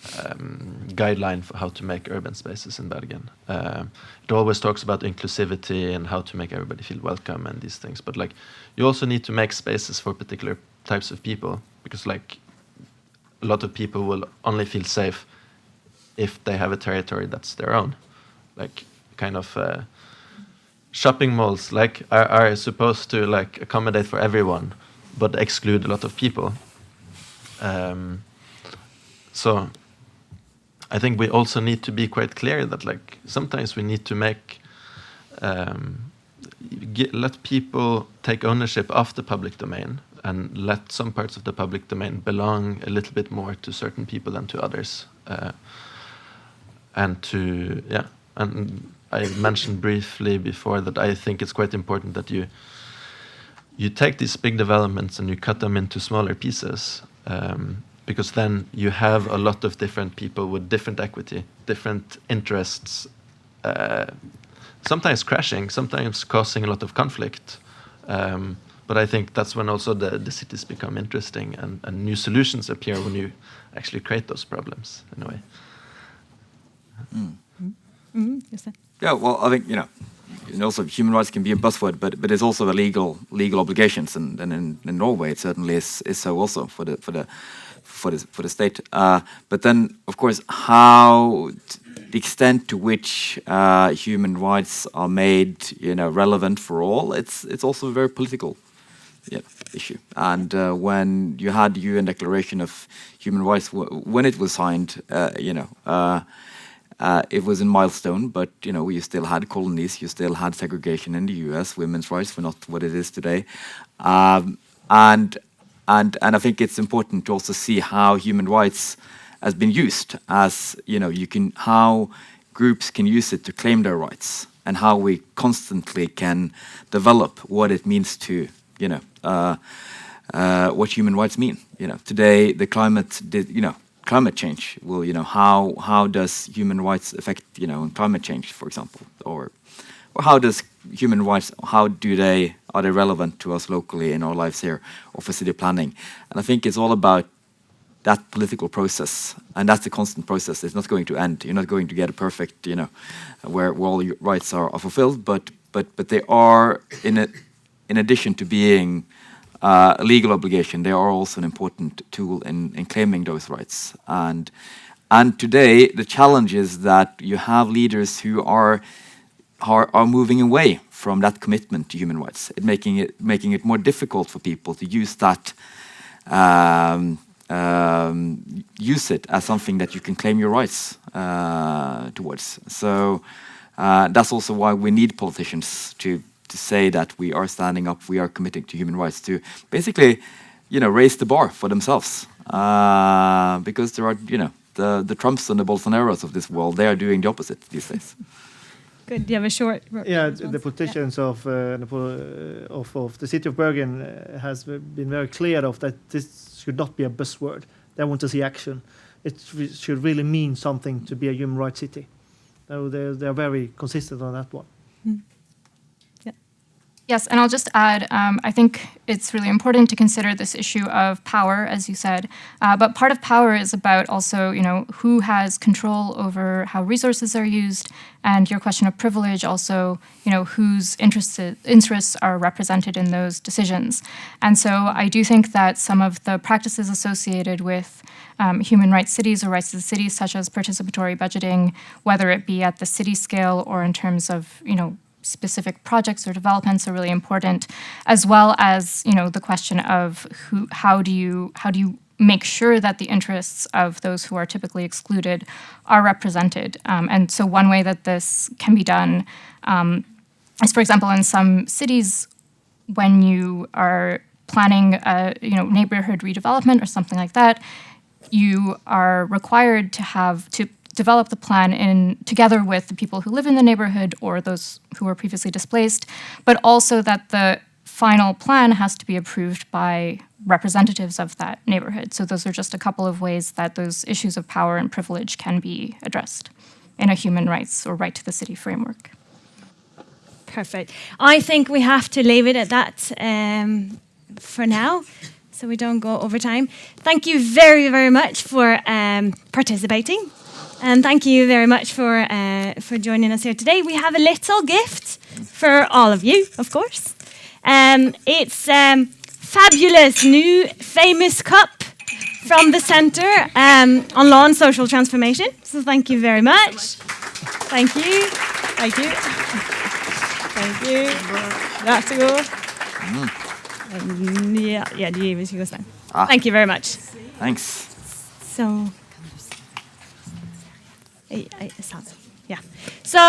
[SPEAKER 7] guideline for how to make urban spaces in Bergen. It always talks about inclusivity and how to make everybody feel welcome and these things. But you also need to make spaces for particular types of people, because a lot of people will only feel safe if they have a territory that's their own. Shopping malls are supposed to accommodate for everyone, but exclude a lot of people. So I think we also need to be quite clear that sometimes we need to let people take ownership of the public domain, and let some parts of the public domain belong a little bit more to certain people than to others. And I mentioned briefly before that I think it's quite important that you take these big developments and you cut them into smaller pieces, because then you have a lot of different people with different equity, different interests, sometimes crashing, sometimes causing a lot of conflict. But I think that's when also the cities become interesting, and new solutions appear when you actually create those problems in a way.
[SPEAKER 3] Yeah, well, I think also human rights can be a buzzword, but it's also a legal obligations, and in Norway it certainly is so also for the state. But then, of course, how the extent to which human rights are made relevant for all, it's also a very political issue. And when you had the UN Declaration of Human Rights, when it was signed, it was a milestone, but you still had colonies, you still had segregation in the U.S. Women's rights were not what it is today, and I think it's important to also see how human rights has been used as how groups can use it to claim their rights, and how we constantly can develop what it means to what human rights mean. Today the climate change will how does human rights affect climate change, for example, or how does human rights, are they relevant to us locally in our lives here, or for city planning? And I think it's all about that political process, and that's a constant process. It's not going to end. You're not going to get a perfect, where all your rights are fulfilled. But they are, in addition to being a legal obligation, they are also an important tool in claiming those rights. And today the challenge is that you have leaders who are moving away from that commitment to human rights, making it more difficult for people to use that. Use it as something that you can claim your rights towards. So that's also why we need politicians to say that we are standing up, we are committing to human rights, to basically, raise the bar for themselves. Because there are, the Trumps and the Bolsonaros of this world, they are doing the opposite these days.
[SPEAKER 2] Good. Do you have a short?
[SPEAKER 6] The politicians of the city of Bergen has been very clear of that this should not be a buzzword. They want to see action. It should really mean something to be a human rights city. So they're very consistent on that one.
[SPEAKER 2] Yeah.
[SPEAKER 5] Yes, and I'll just add, I think it's really important to consider this issue of power, as you said. But part of power is about also, who has control over how resources are used, and your question of privilege also, whose interests are represented in those decisions. And so I do think that some of the practices associated with human rights cities or rights to the city, such as participatory budgeting, whether it be at the city scale or in terms of, specific projects or developments, are really important, as well as the question of how do you make sure that the interests of those who are typically excluded are represented. And so one way that this can be done is, for example, in some cities, when you are planning a neighborhood redevelopment or something like that, you are required to develop the plan together with the people who live in the neighborhood or those who were previously displaced, but also that the final plan has to be approved by representatives of that neighborhood. So those are just a couple of ways that those issues of power and privilege can be addressed in a human rights or right to the city framework.
[SPEAKER 2] Perfect. I think we have to leave it at that for now, so we don't go over time. Thank you very, very much for participating. And thank you very much for joining us here today. We have a little gift for all of you, of course. It's fabulous new famous cup from the Centre on Law and Social Transformation. So thank you very much. Thank you. Thank you. Thank you. Varsågod. Yeah, du gives Jostein. Thank you very much.
[SPEAKER 3] Thanks.
[SPEAKER 2] So. Yeah. So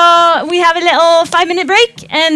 [SPEAKER 2] we have a little 5-minute break and